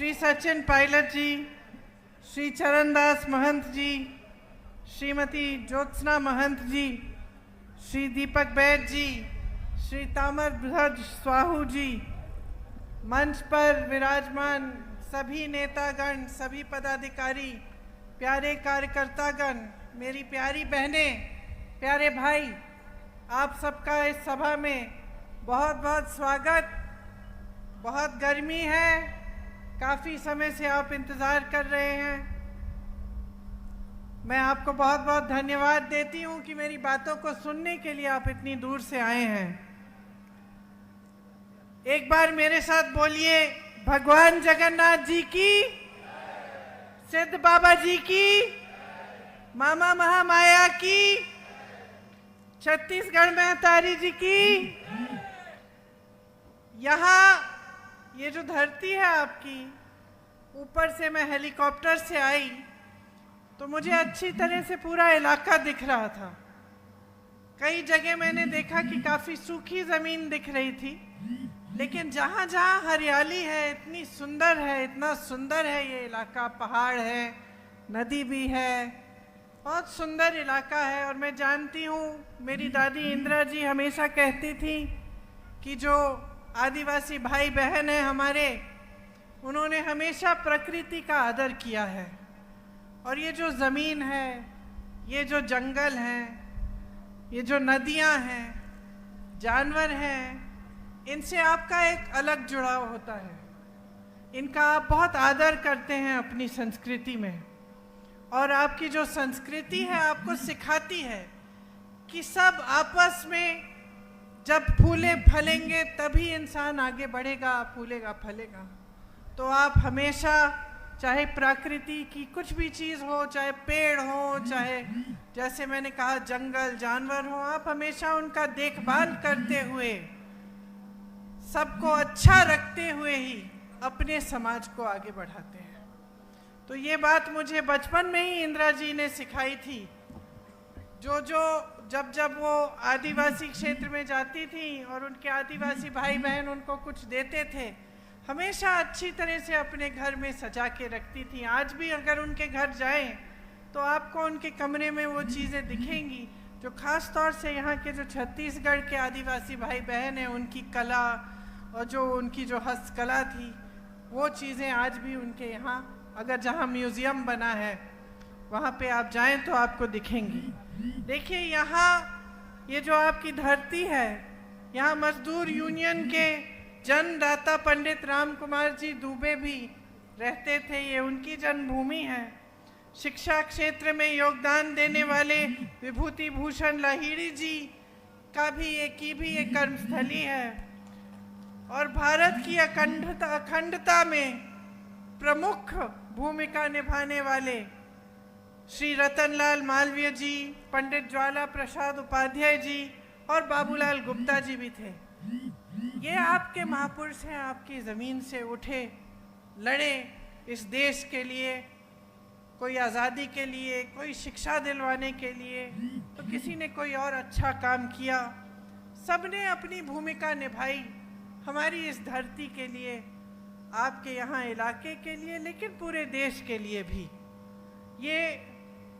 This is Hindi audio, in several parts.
श्री सचिन पायलट जी, श्री चरणदास महंत जी, श्रीमती ज्योत्सना महंत जी, श्री दीपक बैद जी, श्री ताम्रध्वज स्वाहू जी, मंच पर विराजमान सभी नेतागण, सभी पदाधिकारी, प्यारे कार्यकर्तागण, मेरी प्यारी बहनें, प्यारे भाई, आप सबका इस सभा में बहुत बहुत स्वागत। बहुत गर्मी है, काफ़ी समय से आप इंतज़ार कर रहे हैं। मैं आपको बहुत बहुत धन्यवाद देती हूं कि मेरी बातों को सुनने के लिए आप इतनी दूर से आए हैं। एक बार मेरे साथ बोलिए, भगवान जगन्नाथ जी की, सिद्ध बाबा जी की, मामा महामाया की, छत्तीसगढ़ महतारी जी की। यहाँ ये जो धरती है आपकी, ऊपर से मैं हेलीकॉप्टर से आई तो मुझे अच्छी तरह से पूरा इलाका दिख रहा था। कई जगह मैंने देखा कि काफ़ी सूखी ज़मीन दिख रही थी, लेकिन जहाँ जहाँ हरियाली है, इतनी सुंदर है, इतना सुंदर है ये इलाका। पहाड़ है, नदी भी है, बहुत सुंदर इलाका है। और मैं जानती हूँ, मेरी दादी इंदिरा जी हमेशा कहती थी कि जो आदिवासी भाई बहन हैं हमारे, उन्होंने हमेशा प्रकृति का आदर किया है। और ये जो ज़मीन है, ये जो जंगल हैं, ये जो नदियाँ हैं, जानवर हैं, इनसे आपका एक अलग जुड़ाव होता है। इनका आप बहुत आदर करते हैं अपनी संस्कृति में। और आपकी जो संस्कृति है आपको सिखाती है कि सब आपस में जब फूले फलेंगे तभी इंसान आगे बढ़ेगा, फूलेगा फलेगा। तो आप हमेशा, चाहे प्रकृति की कुछ भी चीज़ हो, चाहे पेड़ हो, चाहे जैसे मैंने कहा जंगल, जानवर हो, आप हमेशा उनका देखभाल करते हुए, सबको अच्छा रखते हुए ही अपने समाज को आगे बढ़ाते हैं। तो ये बात मुझे बचपन में ही इंदिरा जी ने सिखाई थी। जब वो आदिवासी क्षेत्र में जाती थी और उनके आदिवासी भाई बहन उनको कुछ देते थे, हमेशा अच्छी तरह से अपने घर में सजा के रखती थी। आज भी अगर उनके घर जाएं तो आपको उनके कमरे में वो चीज़ें दिखेंगी जो ख़ास तौर से यहाँ के जो छत्तीसगढ़ के आदिवासी भाई बहन हैं, उनकी कला और जो उनकी जो हस्तकला थी, वो चीज़ें आज भी उनके यहाँ, अगर जहाँ म्यूज़ियम बना है वहाँ पे आप जाएं तो आपको दिखेंगी। देखिए, यहाँ ये जो आपकी धरती है, यहाँ मजदूर यूनियन के जन्मदाता पंडित राम कुमार जी दुबे भी रहते थे। ये उनकी जन्मभूमि है। शिक्षा क्षेत्र में योगदान देने वाले विभूति भूषण लाहिड़ी जी का भी ये कर्मस्थली है। और भारत की अखंडता में प्रमुख भूमिका निभाने वाले श्री रतनलाल मालवीय जी, पंडित ज्वाला प्रसाद उपाध्याय जी और बाबूलाल गुप्ता जी भी थे। ये आपके महापुरुष हैं, आपकी ज़मीन से उठे, लड़े इस देश के लिए, कोई आज़ादी के लिए, कोई शिक्षा दिलवाने के लिए, तो किसी ने कोई और अच्छा काम किया। सबने अपनी भूमिका निभाई हमारी इस धरती के लिए, आपके यहाँ इलाके के लिए, लेकिन पूरे देश के लिए भी। ये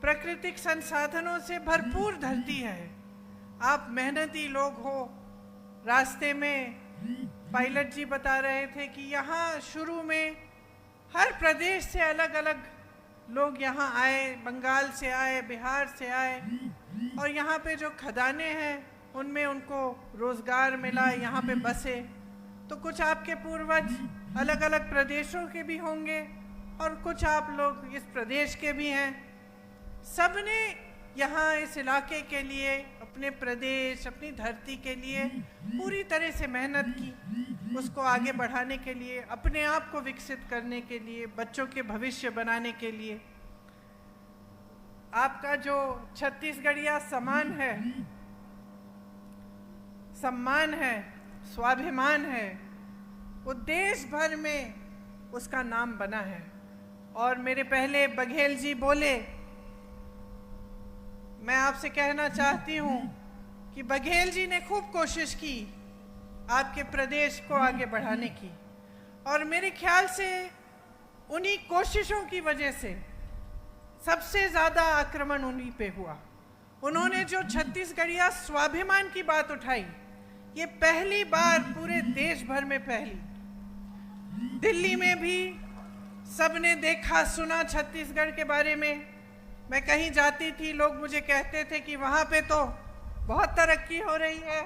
प्राकृतिक संसाधनों से भरपूर धरती है। आप मेहनती लोग हो। रास्ते में पायलट जी बता रहे थे कि यहाँ शुरू में हर प्रदेश से अलग अलग लोग यहाँ आए, बंगाल से आए, बिहार से आए, और यहाँ पे जो खदानें हैं उनमें उनको रोज़गार मिला, यहाँ पे बसे। तो कुछ आपके पूर्वज अलग अलग प्रदेशों के भी होंगे और कुछ आप लोग इस प्रदेश के भी हैं। सबने यहाँ इस इलाके के लिए, अपने प्रदेश, अपनी धरती के लिए पूरी तरह से मेहनत की, उसको आगे बढ़ाने के लिए, अपने आप को विकसित करने के लिए, बच्चों के भविष्य बनाने के लिए। आपका जो छत्तीसगढ़िया सम्मान है, स्वाभिमान है, वो देश भर में उसका नाम बना है। और मेरे पहले बघेल जी बोले, मैं आपसे कहना चाहती हूँ कि बघेल जी ने खूब कोशिश की आपके प्रदेश को आगे बढ़ाने की। और मेरे ख्याल से उन्हीं कोशिशों की वजह से सबसे ज़्यादा आक्रमण उन्हीं पे हुआ। उन्होंने जो छत्तीसगढ़िया स्वाभिमान की बात उठाई, ये पहली बार पूरे देश भर में फैली। दिल्ली में भी सबने देखा सुना छत्तीसगढ़ के बारे में। मैं कहीं जाती थी, लोग मुझे कहते थे कि वहाँ पे तो बहुत तरक्की हो रही है,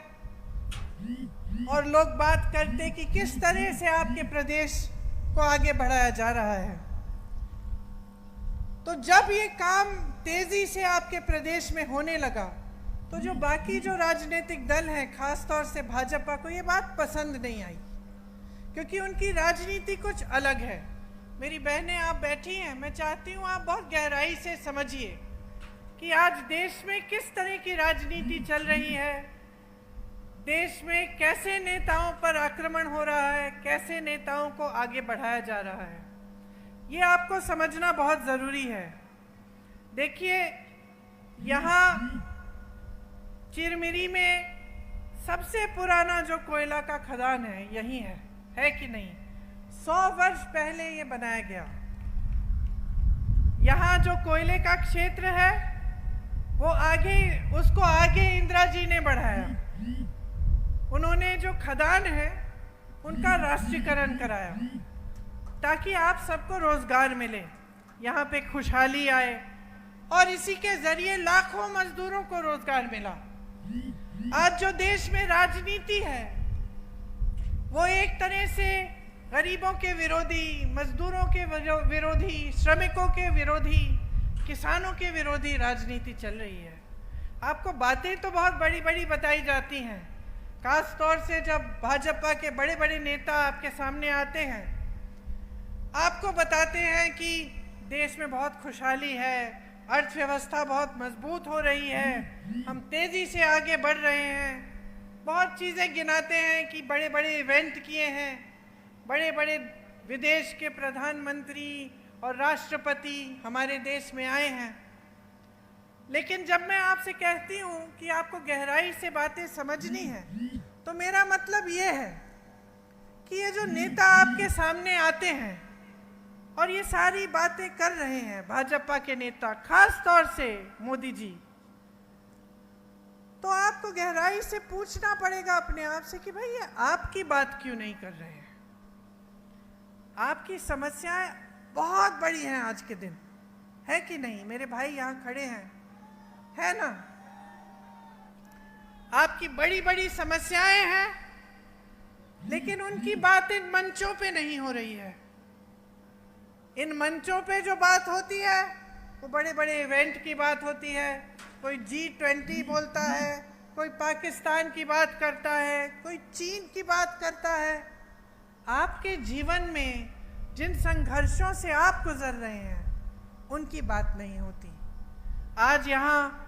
और लोग बात करते कि किस तरह से आपके प्रदेश को आगे बढ़ाया जा रहा है। तो जब ये काम तेजी से आपके प्रदेश में होने लगा, तो जो बाकी जो राजनीतिक दल हैं, खास तौर से भाजपा को ये बात पसंद नहीं आई, क्योंकि उनकी राजनीति कुछ अलग है। मेरी बहनें आप बैठी हैं, मैं चाहती हूँ आप बहुत गहराई से समझिए कि आज देश में किस तरह की राजनीति चल रही है, देश में कैसे नेताओं पर आक्रमण हो रहा है, कैसे नेताओं को आगे बढ़ाया जा रहा है। ये आपको समझना बहुत ज़रूरी है। देखिए, यहाँ चिरमिरी में सबसे पुराना जो कोयला का खदान है यही है कि नहीं? 100 वर्ष पहले ये बनाया गया। यहाँ जो कोयले का क्षेत्र है वो उसको आगे इंदिरा जी ने बढ़ाया। उन्होंने जो खदान है उनका राष्ट्रीयकरण कराया, ताकि आप सबको रोजगार मिले, यहाँ पे खुशहाली आए, और इसी के जरिए लाखों मजदूरों को रोजगार मिला। आज जो देश में राजनीति है वो एक तरह से गरीबों के विरोधी, मजदूरों के विरोधी, श्रमिकों के विरोधी, किसानों के विरोधी राजनीति चल रही है। आपको बातें तो बहुत बड़ी बड़ी बताई जाती हैं, खास तौर से जब भाजपा के बड़े बड़े नेता आपके सामने आते हैं, आपको बताते हैं कि देश में बहुत खुशहाली है, अर्थव्यवस्था बहुत मजबूत हो रही है, हम तेज़ी से आगे बढ़ रहे हैं। बहुत चीज़ें गिनाते हैं कि बड़े बड़े इवेंट किए हैं, बड़े बड़े विदेश के प्रधानमंत्री और राष्ट्रपति हमारे देश में आए हैं। लेकिन जब मैं आपसे कहती हूँ कि आपको गहराई से बातें समझनी है, तो मेरा मतलब ये है कि ये जो नेता आपके सामने आते हैं और ये सारी बातें कर रहे हैं, भाजपा के नेता, खास तौर से मोदी जी, तो आपको गहराई से पूछना पड़ेगा अपने आप से कि भाई ये आपकी बात क्यों नहीं कर रहे हैं। आपकी समस्याएं बहुत बड़ी हैं आज के दिन, है कि नहीं? मेरे भाई यहाँ खड़े हैं, है ना? आपकी बड़ी बड़ी समस्याएं हैं, लेकिन उनकी बात इन मंचों पे नहीं हो रही है। इन मंचों पे जो बात होती है वो बड़े बड़े इवेंट की बात होती है। कोई G20 बोलता है, कोई पाकिस्तान की बात करता है, कोई चीन की बात करता है। आपके जीवन में जिन संघर्षों से आप गुजर रहे हैं उनकी बात नहीं होती। आज यहाँ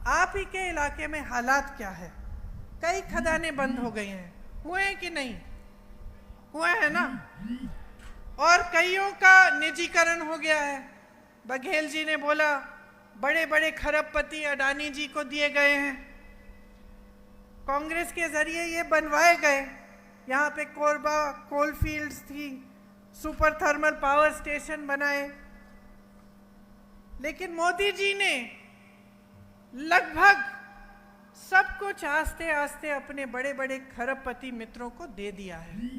आप ही के इलाके में हालात क्या है? कई खदानें बंद हो गई हैं, हुए हैं कि नहीं? हुए हैं ना? और कईयों का निजीकरण हो गया है। बघेल जी ने बोला बड़े बड़े खरबपति अडानी जी को दिए गए हैं, कांग्रेस के जरिए ये बनवाए गए। यहाँ पे कोरबा कोल फील्ड्स थी, सुपर थर्मल पावर स्टेशन बनाए, लेकिन मोदी जी ने लगभग सब कुछ आस्ते आस्ते अपने बड़े बड़े खरबपति मित्रों को दे दिया है।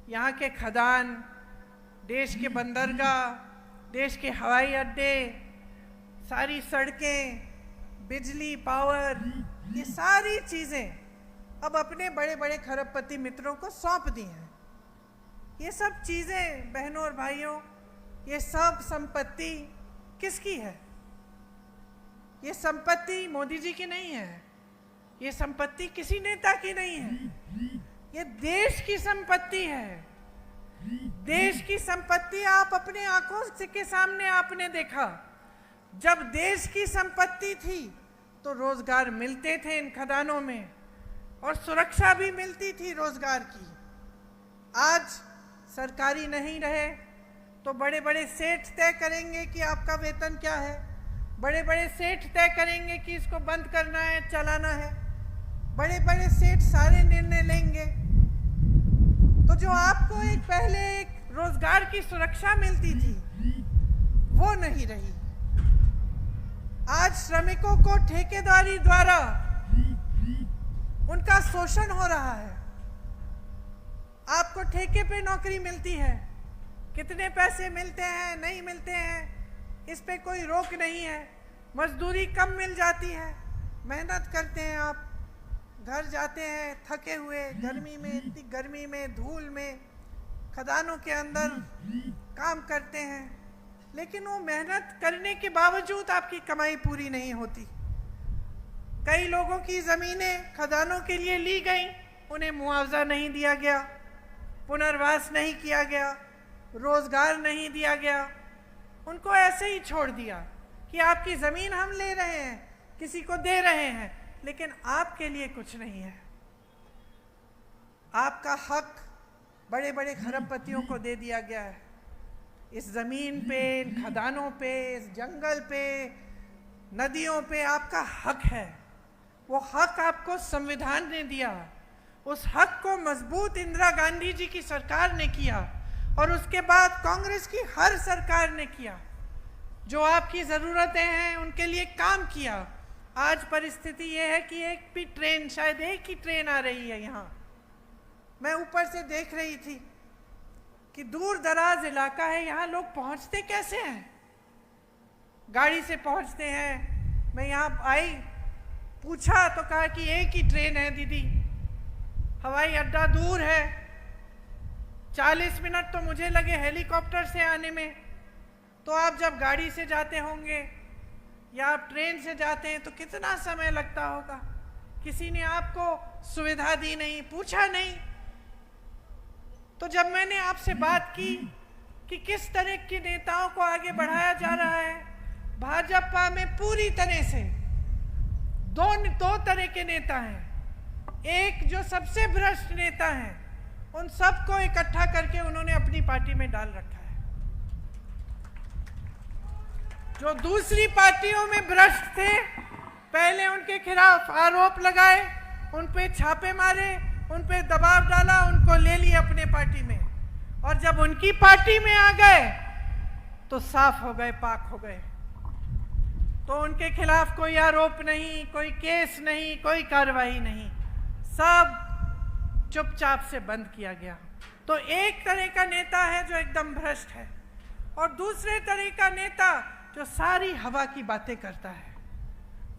यहाँ के खदान, देश के बंदरगाह, देश के हवाई अड्डे, सारी सड़कें, बिजली, पावर, ये सारी चीज़ें अब अपने बड़े बड़े खरबपति मित्रों को सौंप दी हैं। ये सब चीज़ें बहनों और भाइयों, ये सब संपत्ति किसकी है? ये संपत्ति मोदी जी की नहीं है, ये संपत्ति किसी नेता की नहीं है, ये देश की संपत्ति है। देश की संपत्ति आप अपने आंखों के सामने आपने देखा। जब देश की संपत्ति थी तो रोजगार मिलते थे इन खदानों में, और सुरक्षा भी मिलती थी रोजगार की। आज सरकारी नहीं रहे तो बड़े बड़े सेठ तय करेंगे कि आपका वेतन क्या है, बड़े बड़े सेठ तय करेंगे कि इसको बंद करना है, चलाना है, बड़े बड़े सेठ सारे निर्णय लेंगे। तो जो आपको एक पहले एक रोजगार की सुरक्षा मिलती थी, वो नहीं रही। आज श्रमिकों को ठेकेदारी द्वारा उनका शोषण हो रहा है। आपको ठेके पे नौकरी मिलती है, कितने पैसे मिलते हैं, नहीं मिलते हैं, इस पे कोई रोक नहीं है। मजदूरी कम मिल जाती है, मेहनत करते हैं आप, घर जाते हैं थके हुए, गर्मी में, इतनी गर्मी में, धूल में, खदानों के अंदर काम करते हैं, लेकिन वो मेहनत करने के बावजूद आपकी कमाई पूरी नहीं होती। कई लोगों की ज़मीनें खदानों के लिए ली गई, उन्हें मुआवजा नहीं दिया गया, पुनर्वास नहीं किया गया, रोजगार नहीं दिया गया, उनको ऐसे ही छोड़ दिया कि आपकी ज़मीन हम ले रहे हैं, किसी को दे रहे हैं, लेकिन आपके लिए कुछ नहीं है। आपका हक बड़े बड़े खरबपतियों को दे दिया गया है। इस ज़मीन पे, इन खदानों पे, इस जंगल पे, नदियों पे आपका हक है। वो हक आपको संविधान ने दिया। उस हक को मजबूत इंदिरा गांधी जी की सरकार ने किया और उसके बाद कांग्रेस की हर सरकार ने किया। जो आपकी ज़रूरतें हैं उनके लिए काम किया। आज परिस्थिति ये है कि एक भी ट्रेन, शायद एक ही ट्रेन आ रही है यहाँ। मैं ऊपर से देख रही थी कि दूर दराज इलाका है, यहाँ लोग पहुँचते कैसे हैं? गाड़ी से पहुँचते हैं। मैं यहाँ आई, पूछा तो कहा कि एक ही ट्रेन है दीदी, हवाई अड्डा दूर है, 40 मिनट तो मुझे लगे हेलीकॉप्टर से आने में। तो आप जब गाड़ी से जाते होंगे या आप ट्रेन से जाते हैं तो कितना समय लगता होगा? किसी ने आपको सुविधा दी नहीं, पूछा नहीं। तो जब मैंने आपसे बात की कि किस तरह के नेताओं को आगे बढ़ाया जा रहा है, भाजपा में पूरी तरह से दो तरह के नेता हैं। एक जो सबसे भ्रष्ट नेता हैं, उन सबको इकट्ठा करके उन्होंने अपनी पार्टी में डाल रखा है। जो दूसरी पार्टियों में भ्रष्ट थे, पहले उनके खिलाफ आरोप लगाए, उन पे छापे मारे, उन पे दबाव डाला, उनको ले लिया अपने पार्टी में, और जब उनकी पार्टी में आ गए तो साफ हो गए, पाक हो गए। तो उनके खिलाफ कोई आरोप नहीं, कोई केस नहीं, कोई कार्रवाई नहीं, सब चुपचाप से बंद किया गया। तो एक तरह का नेता है जो एकदम भ्रष्ट है, और दूसरे तरह का नेता जो सारी हवा की बातें करता है,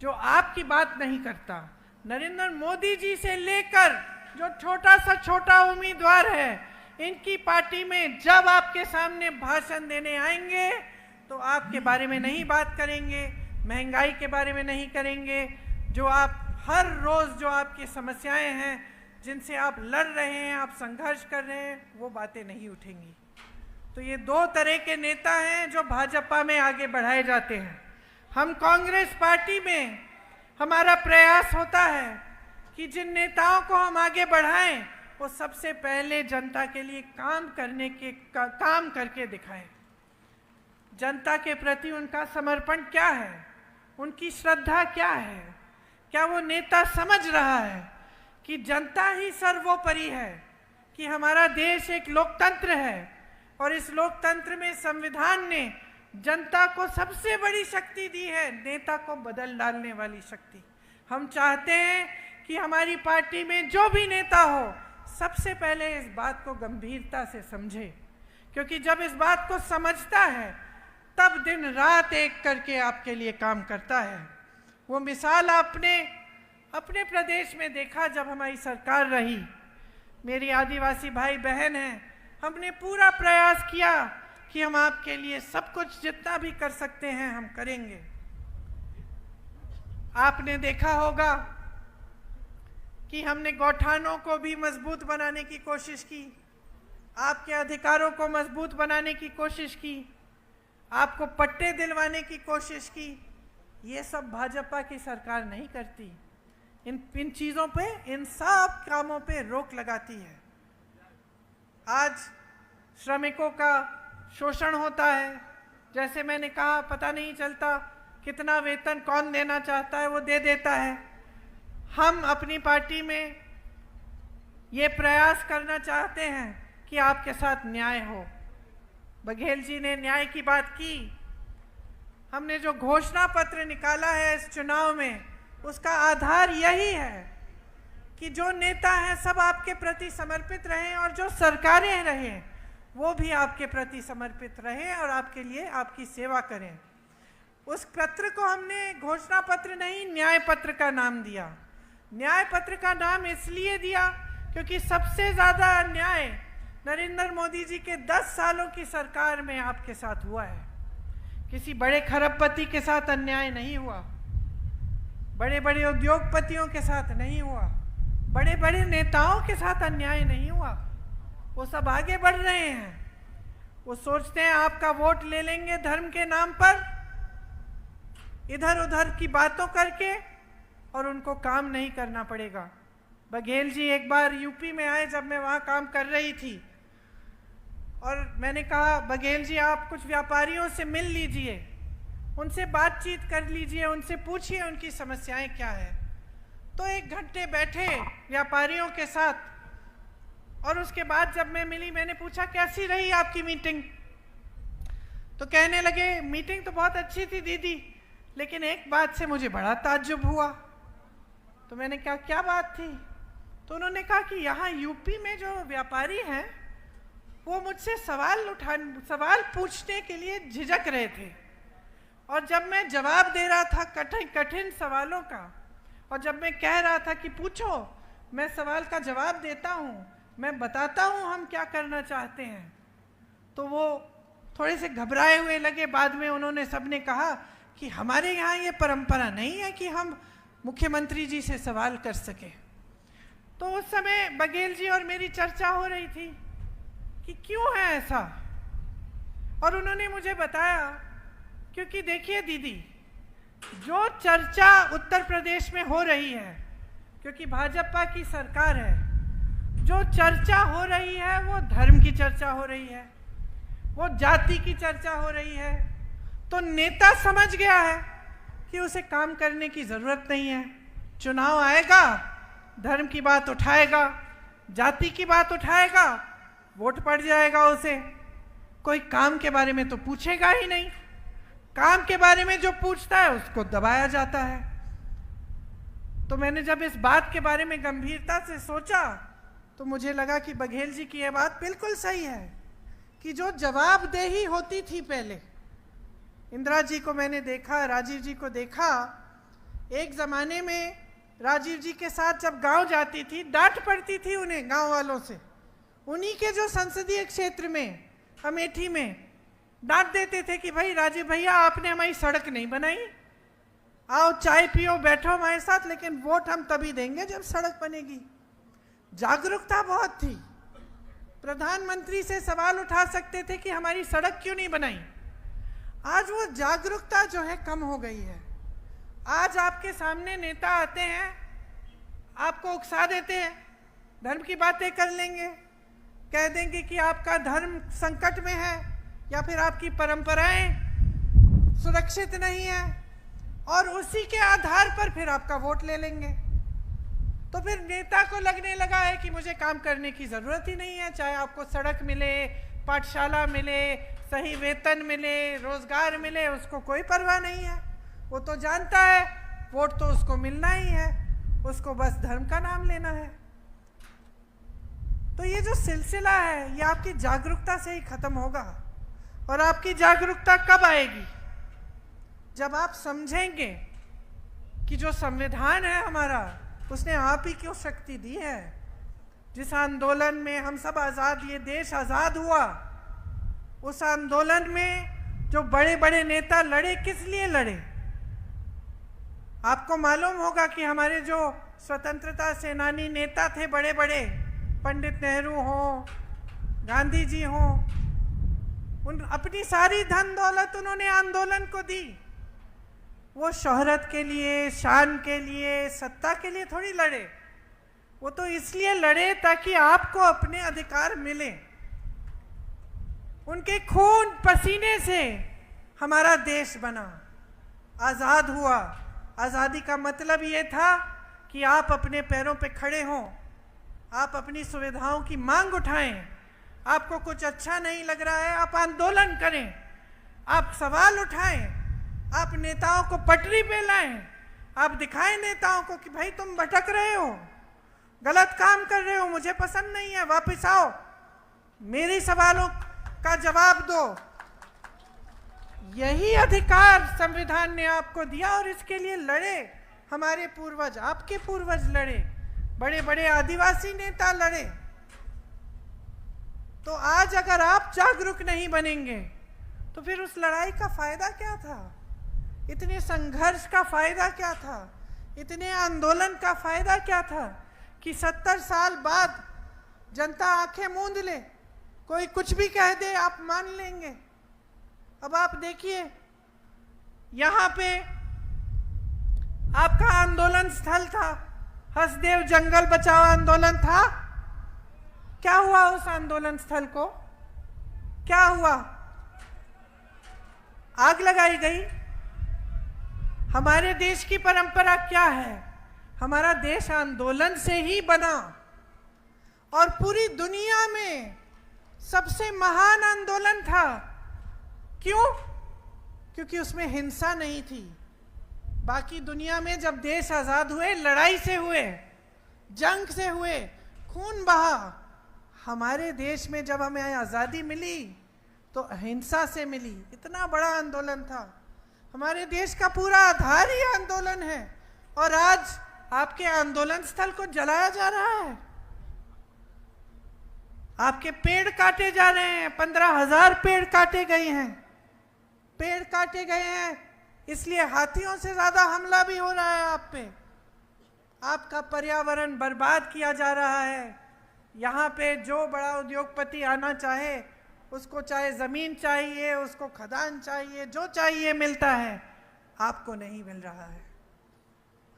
जो आपकी बात नहीं करता। नरेंद्र मोदी जी से लेकर जो छोटा सा छोटा उम्मीदवार है, इनकी पार्टी में जब आपके सामने भाषण देने आएंगे तो आपके बारे में नहीं बात करेंगे, महंगाई के बारे में नहीं करेंगे, जो आप हर रोज़ जो आपकी समस्याएं हैं, जिनसे आप लड़ रहे हैं, आप संघर्ष कर रहे हैं, वो बातें नहीं उठेंगी। तो ये दो तरह के नेता हैं जो भाजपा में आगे बढ़ाए जाते हैं। हम कांग्रेस पार्टी में हमारा प्रयास होता है कि जिन नेताओं को हम आगे बढ़ाएं, वो सबसे पहले जनता के लिए काम करके दिखाएं। जनता के प्रति उनका समर्पण क्या है, उनकी श्रद्धा क्या है, क्या वो नेता समझ रहा है कि जनता ही सर्वोपरि है, कि हमारा देश एक लोकतंत्र है और इस लोकतंत्र में संविधान ने जनता को सबसे बड़ी शक्ति दी है, नेता को बदल डालने वाली शक्ति। हम चाहते हैं कि हमारी पार्टी में जो भी नेता हो, सबसे पहले इस बात को गंभीरता से समझे, क्योंकि जब इस बात को समझता है तब दिन रात एक करके आपके लिए काम करता है। वो मिसाल आपने अपने प्रदेश में देखा जब हमारी सरकार रही। मेरी आदिवासी भाई बहन हैं, हमने पूरा प्रयास किया कि हम आपके लिए सब कुछ जितना भी कर सकते हैं हम करेंगे। आपने देखा होगा कि हमने गौठानों को भी मजबूत बनाने की कोशिश की, आपके अधिकारों को मजबूत बनाने की कोशिश की, आपको पट्टे दिलवाने की कोशिश की। ये सब भाजपा की सरकार नहीं करती। इन चीज़ों पे, इन सब कामों पे रोक लगाती है। आज श्रमिकों का शोषण होता है, जैसे मैंने कहा, पता नहीं चलता कितना वेतन कौन देना चाहता है, वो दे देता है। हम अपनी पार्टी में ये प्रयास करना चाहते हैं कि आपके साथ न्याय हो, बघेल जी ने न्याय की बात की। हमने जो घोषणा पत्र निकाला है इस चुनाव में, उसका आधार यही है कि जो नेता हैं सब आपके प्रति समर्पित रहें और जो सरकारें रहें वो भी आपके प्रति समर्पित रहें और आपके लिए आपकी सेवा करें। उस पत्र को हमने घोषणा पत्र नहीं, न्याय पत्र का नाम दिया। न्याय पत्र का नाम इसलिए दिया क्योंकि सबसे ज़्यादा अन्याय नरेंद्र मोदी जी के 10 सालों की सरकार में आपके साथ हुआ है। किसी बड़े खरबपति के साथ अन्याय नहीं हुआ, बड़े बड़े उद्योगपतियों के साथ नहीं हुआ, बड़े बड़े नेताओं के साथ अन्याय नहीं हुआ। वो सब आगे बढ़ रहे हैं। वो सोचते हैं आपका वोट ले लेंगे धर्म के नाम पर, इधर उधर की बातों करके, और उनको काम नहीं करना पड़ेगा। बघेल जी एक बार यूपी में आए जब मैं वहाँ काम कर रही थी, और मैंने कहा बघेल जी आप कुछ व्यापारियों से मिल लीजिए, उनसे बातचीत कर लीजिए, उनसे पूछिए उनकी समस्याएं क्या है। तो 1 घंटे बैठे व्यापारियों के साथ, और उसके बाद जब मैं मिली मैंने पूछा कैसी रही आपकी मीटिंग। तो कहने लगे मीटिंग तो बहुत अच्छी थी दीदी, लेकिन एक बात से मुझे बड़ा ताज्जुब हुआ। तो मैंने कहा क्या बात थी? तो उन्होंने कहा कि यहाँ यूपी में जो व्यापारी हैं वो मुझसे सवाल पूछने के लिए झिझक रहे थे, और जब मैं जवाब दे रहा था कठिन सवालों का, और जब मैं कह रहा था कि पूछो, मैं सवाल का जवाब देता हूँ, मैं बताता हूँ हम क्या करना चाहते हैं, तो वो थोड़े से घबराए हुए लगे। बाद में उन्होंने सबने कहा कि हमारे यहाँ ये परंपरा नहीं है कि हम मुख्यमंत्री जी से सवाल कर सके। तो उस समय बघेल जी और मेरी चर्चा हो रही थी कि क्यों है ऐसा, और उन्होंने मुझे बताया क्योंकि देखिए दीदी, जो चर्चा उत्तर प्रदेश में हो रही है, क्योंकि भाजपा की सरकार है, जो चर्चा हो रही है वो धर्म की चर्चा हो रही है, वो जाति की चर्चा हो रही है। तो नेता समझ गया है कि उसे काम करने की ज़रूरत नहीं है। चुनाव आएगा, धर्म की बात उठाएगा, जाति की बात उठाएगा, वोट पड़ जाएगा उसे, कोई काम के बारे में तो पूछेगा ही नहीं। काम के बारे में जो पूछता है उसको दबाया जाता है। तो मैंने जब इस बात के बारे में गंभीरता से सोचा तो मुझे लगा कि बघेल जी की यह बात बिल्कुल सही है कि जो जवाबदेही होती थी पहले, इंदिरा जी को मैंने देखा, राजीव जी को देखा, एक ज़माने में राजीव जी के साथ जब गांव जाती थी डांट पड़ती थी उन्हें गांव वालों से। उन्हीं के जो संसदीय क्षेत्र में अमेठी में डांट देते थे कि भाई राजीव भैया आपने हमारी सड़क नहीं बनाई, आओ चाय पियो बैठो हमारे साथ, लेकिन वोट हम तभी देंगे जब सड़क बनेगी। जागरूकता बहुत थी। प्रधानमंत्री से सवाल उठा सकते थे कि हमारी सड़क क्यों नहीं बनाई। आज वो जागरूकता जो है कम हो गई है। आज आपके सामने नेता आते हैं, आपको उकसा देते हैं, धर्म की बातें कर लेंगे, कह देंगे कि आपका धर्म संकट में है या फिर आपकी परंपराएं सुरक्षित नहीं है, और उसी के आधार पर फिर आपका वोट ले लेंगे। तो फिर नेता को लगने लगा है कि मुझे काम करने की ज़रूरत ही नहीं है, चाहे आपको सड़क मिले, पाठशाला मिले, सही वेतन मिले, रोजगार मिले, उसको कोई परवाह नहीं है। वो तो जानता है वोट तो उसको मिलना ही है, उसको बस धर्म का नाम लेना है। तो ये जो सिलसिला है ये आपकी जागरूकता से ही खत्म होगा। और आपकी जागरूकता कब आएगी? जब आप समझेंगे कि जो संविधान है हमारा, उसने आप ही क्यों शक्ति दी है। जिस आंदोलन में हम सब आज़ाद, ये देश आज़ाद हुआ, उस आंदोलन में जो बड़े बड़े नेता लड़े, किस लिए लड़े? आपको मालूम होगा कि हमारे जो स्वतंत्रता सेनानी नेता थे बड़े बड़े, पंडित नेहरू हों, गांधी जी हों, उन अपनी सारी धन दौलत उन्होंने आंदोलन को दी। वो शोहरत के लिए, शान के लिए, सत्ता के लिए थोड़ी लड़े। वो तो इसलिए लड़े ताकि आपको अपने अधिकार मिले। उनके खून पसीने से हमारा देश बना, आज़ाद हुआ। आज़ादी का मतलब ये था कि आप अपने पैरों पे खड़े हों, आप अपनी सुविधाओं की मांग उठाएं, आपको कुछ अच्छा नहीं लग रहा है, आप आंदोलन करें, आप सवाल उठाएं, आप नेताओं को पटरी पे लाएं, आप दिखाएं नेताओं को कि भाई तुम भटक रहे हो, गलत काम कर रहे हो, मुझे पसंद नहीं है, वापस आओ, मेरे सवालों का जवाब दो। यही अधिकार संविधान ने आपको दिया और इसके लिए लड़े हमारे पूर्वज, आपके पूर्वज लड़े, बड़े बड़े आदिवासी नेता लड़े। तो आज अगर आप जागरूक नहीं बनेंगे तो फिर उस लड़ाई का फायदा क्या था? इतने संघर्ष का फायदा क्या था? इतने आंदोलन का फायदा क्या था कि 70 साल बाद जनता आंखें मूंद ले, कोई कुछ भी कह दे आप मान लेंगे। अब आप देखिए, यहाँ पे आपका आंदोलन स्थल था, हसदेव जंगल बचाओ आंदोलन था। क्या हुआ उस आंदोलन स्थल को? क्या हुआ? आग लगाई गई। हमारे देश की परंपरा क्या है? हमारा देश आंदोलन से ही बना और पूरी दुनिया में सबसे महान आंदोलन था। क्यों? क्योंकि उसमें हिंसा नहीं थी। बाकी दुनिया में जब देश आजाद हुए, लड़ाई से हुए, जंग से हुए, खून बहा। हमारे देश में जब हमें आज़ादी मिली तो अहिंसा से मिली। इतना बड़ा आंदोलन था। हमारे देश का पूरा आधार ही आंदोलन है और आज आपके आंदोलन स्थल को जलाया जा रहा है। आपके पेड़ काटे जा रहे हैं। 15,000 पेड़ काटे गए हैं। पेड़ काटे गए हैं, इसलिए हाथियों से ज्यादा हमला भी हो रहा है आप पे। आपका पर्यावरण बर्बाद किया जा रहा है। यहाँ पे जो बड़ा उद्योगपति आना चाहे, उसको चाहे ज़मीन चाहिए, उसको खदान चाहिए, जो चाहिए मिलता है, आपको नहीं मिल रहा है।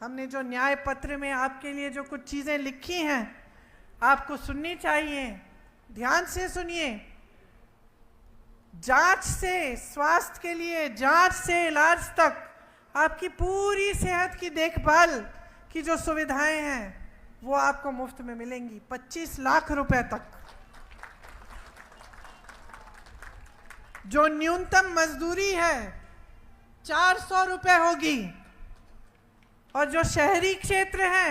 हमने जो न्याय पत्र में आपके लिए जो कुछ चीज़ें लिखी हैं, आपको सुननी चाहिए। ध्यान से सुनिए। जांच से स्वास्थ्य के लिए, जांच से इलाज तक, आपकी पूरी सेहत की देखभाल की जो सुविधाएं हैं वो आपको मुफ्त में मिलेंगी, 25 लाख रुपए तक। जो न्यूनतम मजदूरी है 400 रुपए होगी। और जो शहरी क्षेत्र हैं,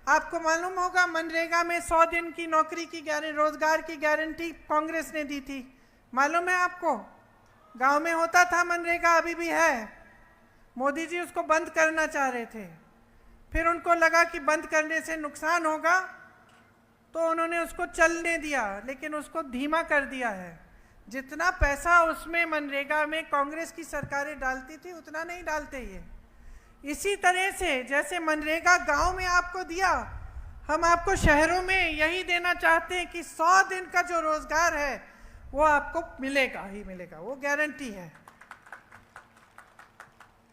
आपको मालूम होगा मनरेगा में 100 दिन की नौकरी की रोजगार की गारंटी कांग्रेस ने दी थी। मालूम है आपको? गांव में होता था मनरेगा, अभी भी है। मोदी जी उसको बंद करना चाह रहे थे, फिर उनको लगा कि बंद करने से नुकसान होगा तो उन्होंने उसको चलने दिया, लेकिन उसको धीमा कर दिया है। जितना पैसा उसमें मनरेगा में कांग्रेस की सरकारें डालती थी उतना नहीं डालते ये। इसी तरह से जैसे मनरेगा गांव में आपको दिया, हम आपको शहरों में यही देना चाहते हैं कि 100 दिन का जो रोजगार है वो आपको मिलेगा ही मिलेगा, वो गारंटी है।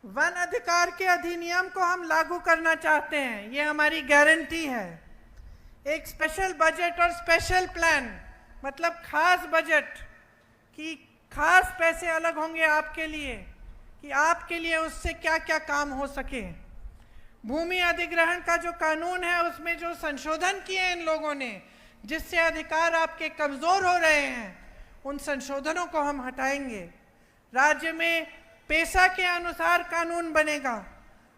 वन अधिकार के अधिनियम को हम लागू करना चाहते हैं, ये हमारी गारंटी है। एक स्पेशल बजट और स्पेशल प्लान, मतलब खास बजट की खास पैसे अलग होंगे आपके लिए कि आपके लिए उससे क्या क्या काम हो सके। भूमि अधिग्रहण का जो कानून है उसमें जो संशोधन किए हैं इन लोगों ने, जिससे अधिकार आपके कमजोर हो रहे हैं, उन संशोधनों को हम हटाएंगे। राज्य में पेशा के अनुसार कानून बनेगा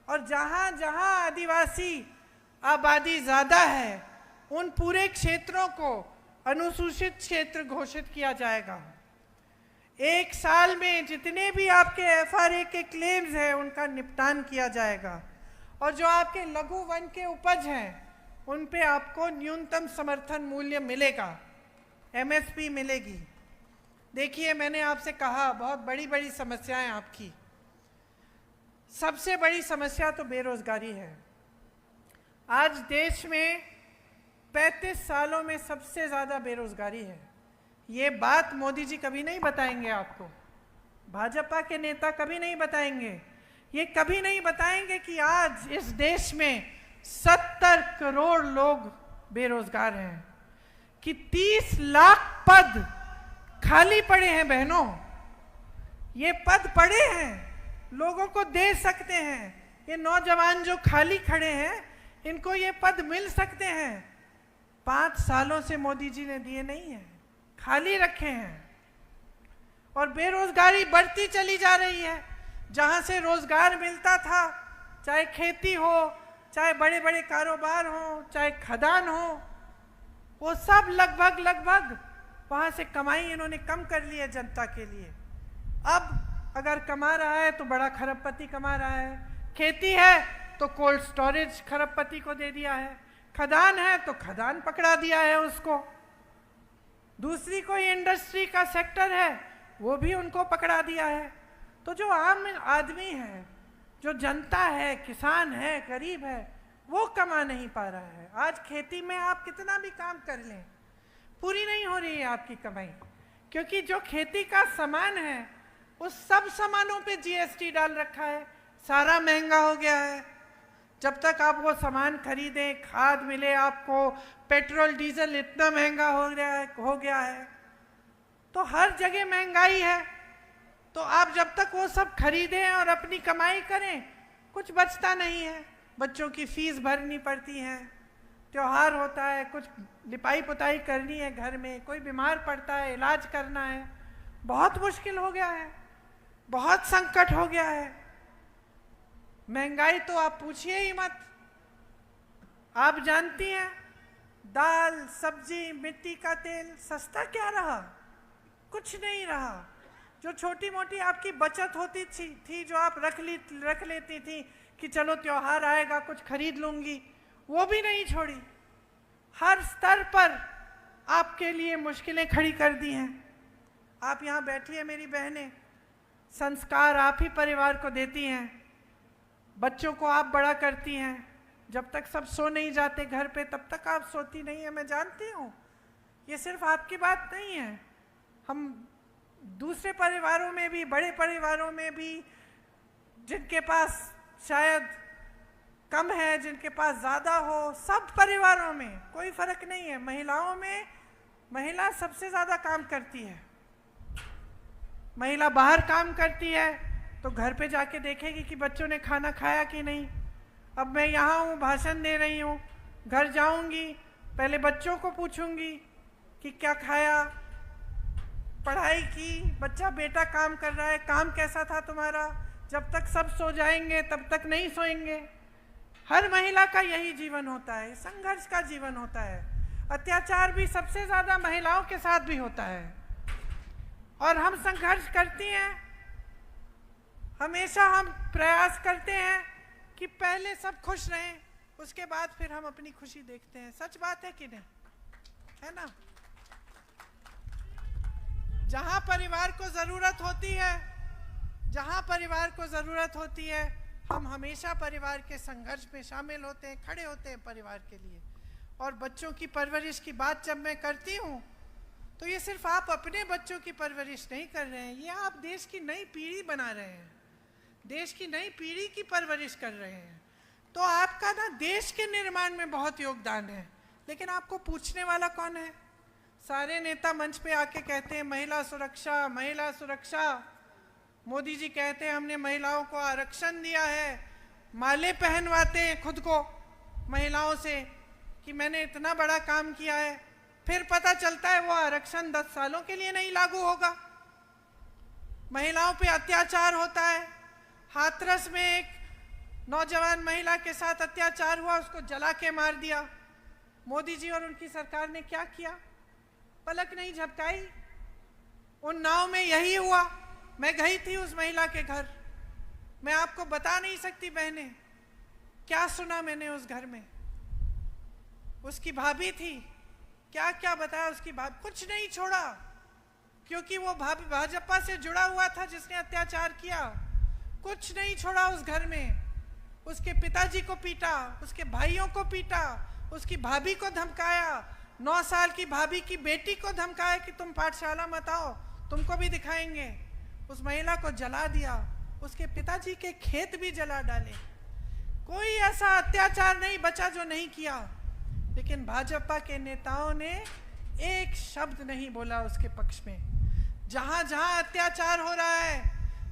और जहाँ जहाँ आदिवासी आबादी ज़्यादा है उन पूरे क्षेत्रों को अनुसूचित क्षेत्र घोषित किया जाएगा। 1 साल में जितने भी आपके FRA के क्लेम्स हैं उनका निपटान किया जाएगा और जो आपके लघु वन के उपज हैं उन पे आपको न्यूनतम समर्थन मूल्य मिलेगा, MSP मिलेगी। देखिए, मैंने आपसे कहा बहुत बड़ी बड़ी समस्याएं आपकी। सबसे बड़ी समस्या तो बेरोजगारी है। आज देश में 35 सालों में सबसे ज़्यादा बेरोजगारी है। ये बात मोदी जी कभी नहीं बताएंगे आपको, भाजपा के नेता कभी नहीं बताएंगे। ये कभी नहीं बताएंगे कि आज इस देश में 70 करोड़ लोग बेरोजगार हैं, कि 30 लाख पद खाली पड़े हैं। बहनों, ये पद पड़े हैं, लोगों को दे सकते हैं। ये नौजवान जो खाली खड़े हैं इनको ये पद मिल सकते हैं। 5 सालों से मोदी जी ने दिए नहीं हैं, खाली रखे हैं और बेरोजगारी बढ़ती चली जा रही है। जहाँ से रोजगार मिलता था, चाहे खेती हो, चाहे बड़े बड़े कारोबार हो, चाहे खदान हो, वो सब लगभग वहाँ से कमाई इन्होंने कम कर ली है जनता के लिए। अब अगर कमा रहा है तो बड़ा खरबपति कमा रहा है, खेती है तो कोल्ड स्टोरेज खरबपति को दे दिया है, खदान है तो खदान पकड़ा दिया है उसको, दूसरी कोई इंडस्ट्री का सेक्टर है वो भी उनको पकड़ा दिया है। तो जो आम आदमी है, जो जनता है, किसान है, गरीब है, वो कमा नहीं पा रहा है। आज खेती में आप कितना भी काम कर लें, पूरी नहीं हो रही है आपकी कमाई, क्योंकि जो खेती का सामान है उस सब सामानों पे जीएसटी डाल रखा है, सारा महंगा हो गया है। जब तक आप वो सामान खरीदें, खाद मिले आपको, पेट्रोल डीजल इतना महंगा हो गया है, तो हर जगह महंगाई है। तो आप जब तक वो सब खरीदें और अपनी कमाई करें, कुछ बचता नहीं है। बच्चों की फीस भरनी पड़ती है, त्योहार होता है, कुछ लिपाई पुताई करनी है घर में, कोई बीमार पड़ता है, इलाज करना है, बहुत मुश्किल हो गया है, बहुत संकट हो गया है। महंगाई तो आप पूछिए ही मत। आप जानती हैं, दाल, सब्जी, मिट्टी का तेल सस्ता क्या रहा? कुछ नहीं रहा। जो छोटी मोटी आपकी बचत होती थी जो आप रख लेती थी कि चलो त्योहार आएगा कुछ खरीद लूंगी, वो भी नहीं छोड़ी। हर स्तर पर आपके लिए मुश्किलें खड़ी कर दी हैं। आप यहाँ बैठी है मेरी बहनें, संस्कार आप ही परिवार को देती हैं, बच्चों को आप बड़ा करती हैं। जब तक सब सो नहीं जाते घर पे तब तक आप सोती नहीं है, मैं जानती हूँ। ये सिर्फ आपकी बात नहीं है, हम दूसरे परिवारों में भी, बड़े परिवारों में भी, जिनके पास शायद कम है, जिनके पास ज़्यादा हो, सब परिवारों में कोई फर्क नहीं है। महिलाओं में महिला सबसे ज़्यादा काम करती है। महिला बाहर काम करती है तो घर पे जाके देखेगी कि बच्चों ने खाना खाया कि नहीं। अब मैं यहाँ हूँ, भाषण दे रही हूँ, घर जाऊँगी, पहले बच्चों को पूछूँगी कि क्या खाया, पढ़ाई की, बच्चा बेटा काम कर रहा है, काम कैसा था तुम्हारा। जब तक सब सो जाएंगे तब तक नहीं सोएंगे। हर महिला का यही जीवन होता है, संघर्ष का जीवन होता है। अत्याचार भी सबसे ज़्यादा महिलाओं के साथ भी होता है और हम संघर्ष करती हैं। हमेशा हम प्रयास करते हैं कि पहले सब खुश रहें, उसके बाद फिर हम अपनी खुशी देखते हैं। सच बात है कि नहीं, है ना? जहाँ परिवार को ज़रूरत होती है, जहाँ परिवार को ज़रूरत होती है, हम हमेशा परिवार के संघर्ष में शामिल होते हैं, खड़े होते हैं परिवार के लिए। और बच्चों की परवरिश की बात जब मैं करती हूँ तो ये सिर्फ आप अपने बच्चों की परवरिश नहीं कर रहे हैं, ये आप देश की नई पीढ़ी बना रहे हैं, देश की नई पीढ़ी की परवरिश कर रहे हैं। तो आपका ना देश के निर्माण में बहुत योगदान है। लेकिन आपको पूछने वाला कौन है? सारे नेता मंच पे आके कहते हैं महिला सुरक्षा, महिला सुरक्षा। मोदी जी कहते हैं हमने महिलाओं को आरक्षण दिया है, माले पहनवाते हैं खुद को महिलाओं से कि मैंने इतना बड़ा काम किया है। फिर पता चलता है वो आरक्षण 10 सालों के लिए नहीं लागू होगा। महिलाओं पे अत्याचार होता है। हाथरस में एक नौजवान महिला के साथ अत्याचार हुआ, उसको जला के मार दिया। मोदी जी और उनकी सरकार ने क्या किया? पलक नहीं झपकाई। उन्नाव में यही हुआ। मैं गई थी उस महिला के घर, मैं आपको बता नहीं सकती बहनें क्या सुना मैंने उस घर में। उसकी भाभी थी, क्या क्या बताया उसकी भाभी, कुछ नहीं छोड़ा, क्योंकि वो भाभी भाजपा से जुड़ा हुआ था जिसने अत्याचार किया। कुछ नहीं छोड़ा उस घर में। उसके पिताजी को पीटा, उसके भाइयों को पीटा, उसकी भाभी को धमकाया, 9 साल की भाभी की बेटी को धमकाया कि तुम पाठशाला मत आओ, तुमको भी दिखाएंगे। उस महिला को जला दिया, उसके पिताजी के खेत भी जला डाले। कोई ऐसा अत्याचार नहीं बचा जो नहीं किया। लेकिन भाजपा के नेताओं ने एक शब्द नहीं बोला उसके पक्ष में। जहां जहां अत्याचार हो रहा है,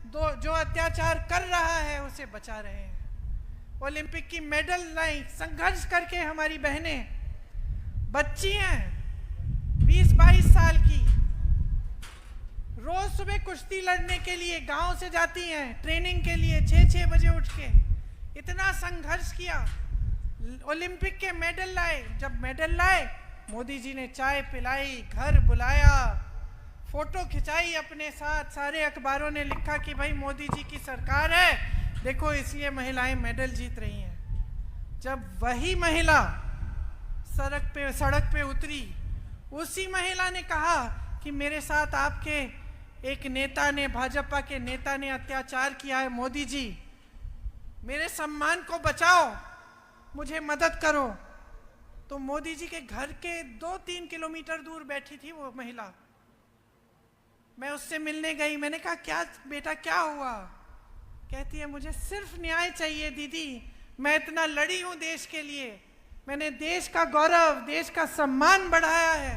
जो अत्याचार कर रहा है उसे बचा रहे हैं। ओलंपिक की मेडल लाई, संघर्ष करके हमारी बहनें, बच्ची हैं, 20-22 साल की, रोज सुबह कुश्ती लड़ने के लिए गांव से जाती हैं ट्रेनिंग के लिए, 6-6 बजे उठ के इतना संघर्ष किया, ओलंपिक के मेडल लाए। जब मेडल लाए, मोदी जी ने चाय पिलाई, घर बुलाया, फोटो खिंचाई अपने साथ, सारे अखबारों ने लिखा कि भाई मोदी जी की सरकार है, देखो इसलिए महिलाएं मेडल जीत रही हैं। जब वही महिला सड़क पे उतरी, उसी महिला ने कहा कि मेरे साथ आपके एक नेता ने, भाजपा के नेता ने अत्याचार किया है, मोदी जी मेरे सम्मान को बचाओ, मुझे मदद करो। तो मोदी जी के घर के 2-3 किलोमीटर दूर बैठी थी वो महिला। मैं उससे मिलने गई, मैंने कहा क्या बेटा क्या हुआ? कहती है मुझे सिर्फ न्याय चाहिए दीदी, मैं इतना लड़ी हूं देश के लिए, मैंने देश का गौरव, देश का सम्मान बढ़ाया है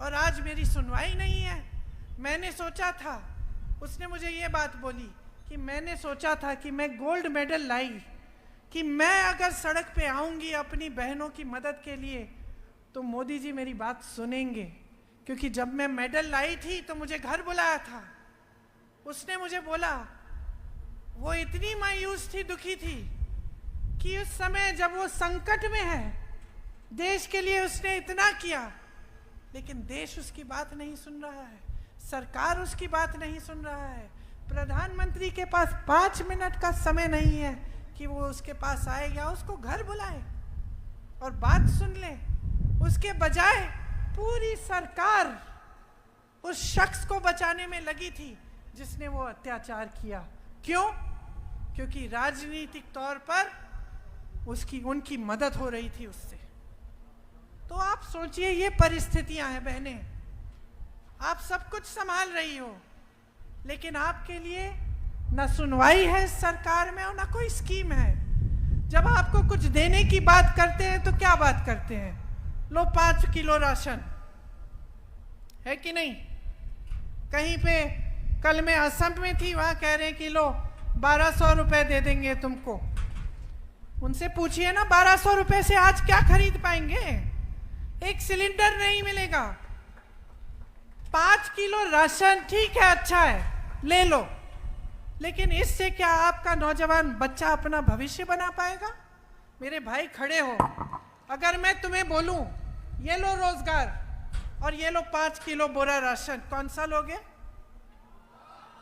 और आज मेरी सुनवाई नहीं है। मैंने सोचा था, उसने मुझे ये बात बोली कि मैंने सोचा था कि मैं गोल्ड मेडल लाई, कि मैं अगर सड़क पे आऊंगी अपनी बहनों की मदद के लिए तो मोदी जी मेरी बात सुनेंगे, क्योंकि जब मैं मेडल लाई थी तो मुझे घर बुलाया था। उसने मुझे बोला, वो इतनी मायूस थी, दुखी थी कि उस समय जब वो संकट में है, देश के लिए उसने इतना किया, लेकिन देश उसकी बात नहीं सुन रहा है, सरकार उसकी बात नहीं सुन रहा है, प्रधानमंत्री के पास 5 मिनट का समय नहीं है कि वो उसके पास आए या उसको घर बुलाए और बात सुन ले। उसके बजाय पूरी सरकार उस शख्स को बचाने में लगी थी जिसने वो अत्याचार किया। क्यों? क्योंकि राजनीतिक तौर पर उनकी मदद हो रही थी उससे। तो आप सोचिए, ये परिस्थितियां हैं बहनें, आप सब कुछ संभाल रही हो, लेकिन आपके लिए न सुनवाई है सरकार में और न कोई स्कीम है। जब आपको कुछ देने की बात करते हैं तो क्या बात करते हैं? लो 5 किलो राशन, है कि नहीं? कहीं पे कल मैं असम में थी, वहां कह रहे हैं कि लो 1200 रुपए दे देंगे तुमको। उनसे पूछिए ना, 1200 रुपए से आज क्या खरीद पाएंगे? एक सिलेंडर नहीं मिलेगा। 5 किलो राशन ठीक है, अच्छा है, ले लो, लेकिन इससे क्या आपका नौजवान बच्चा अपना भविष्य बना पाएगा? मेरे भाई खड़े हो, अगर मैं तुम्हें बोलूं ये लो रोजगार और ये लो 5 किलो बोरा राशन, कौन सा लोगे?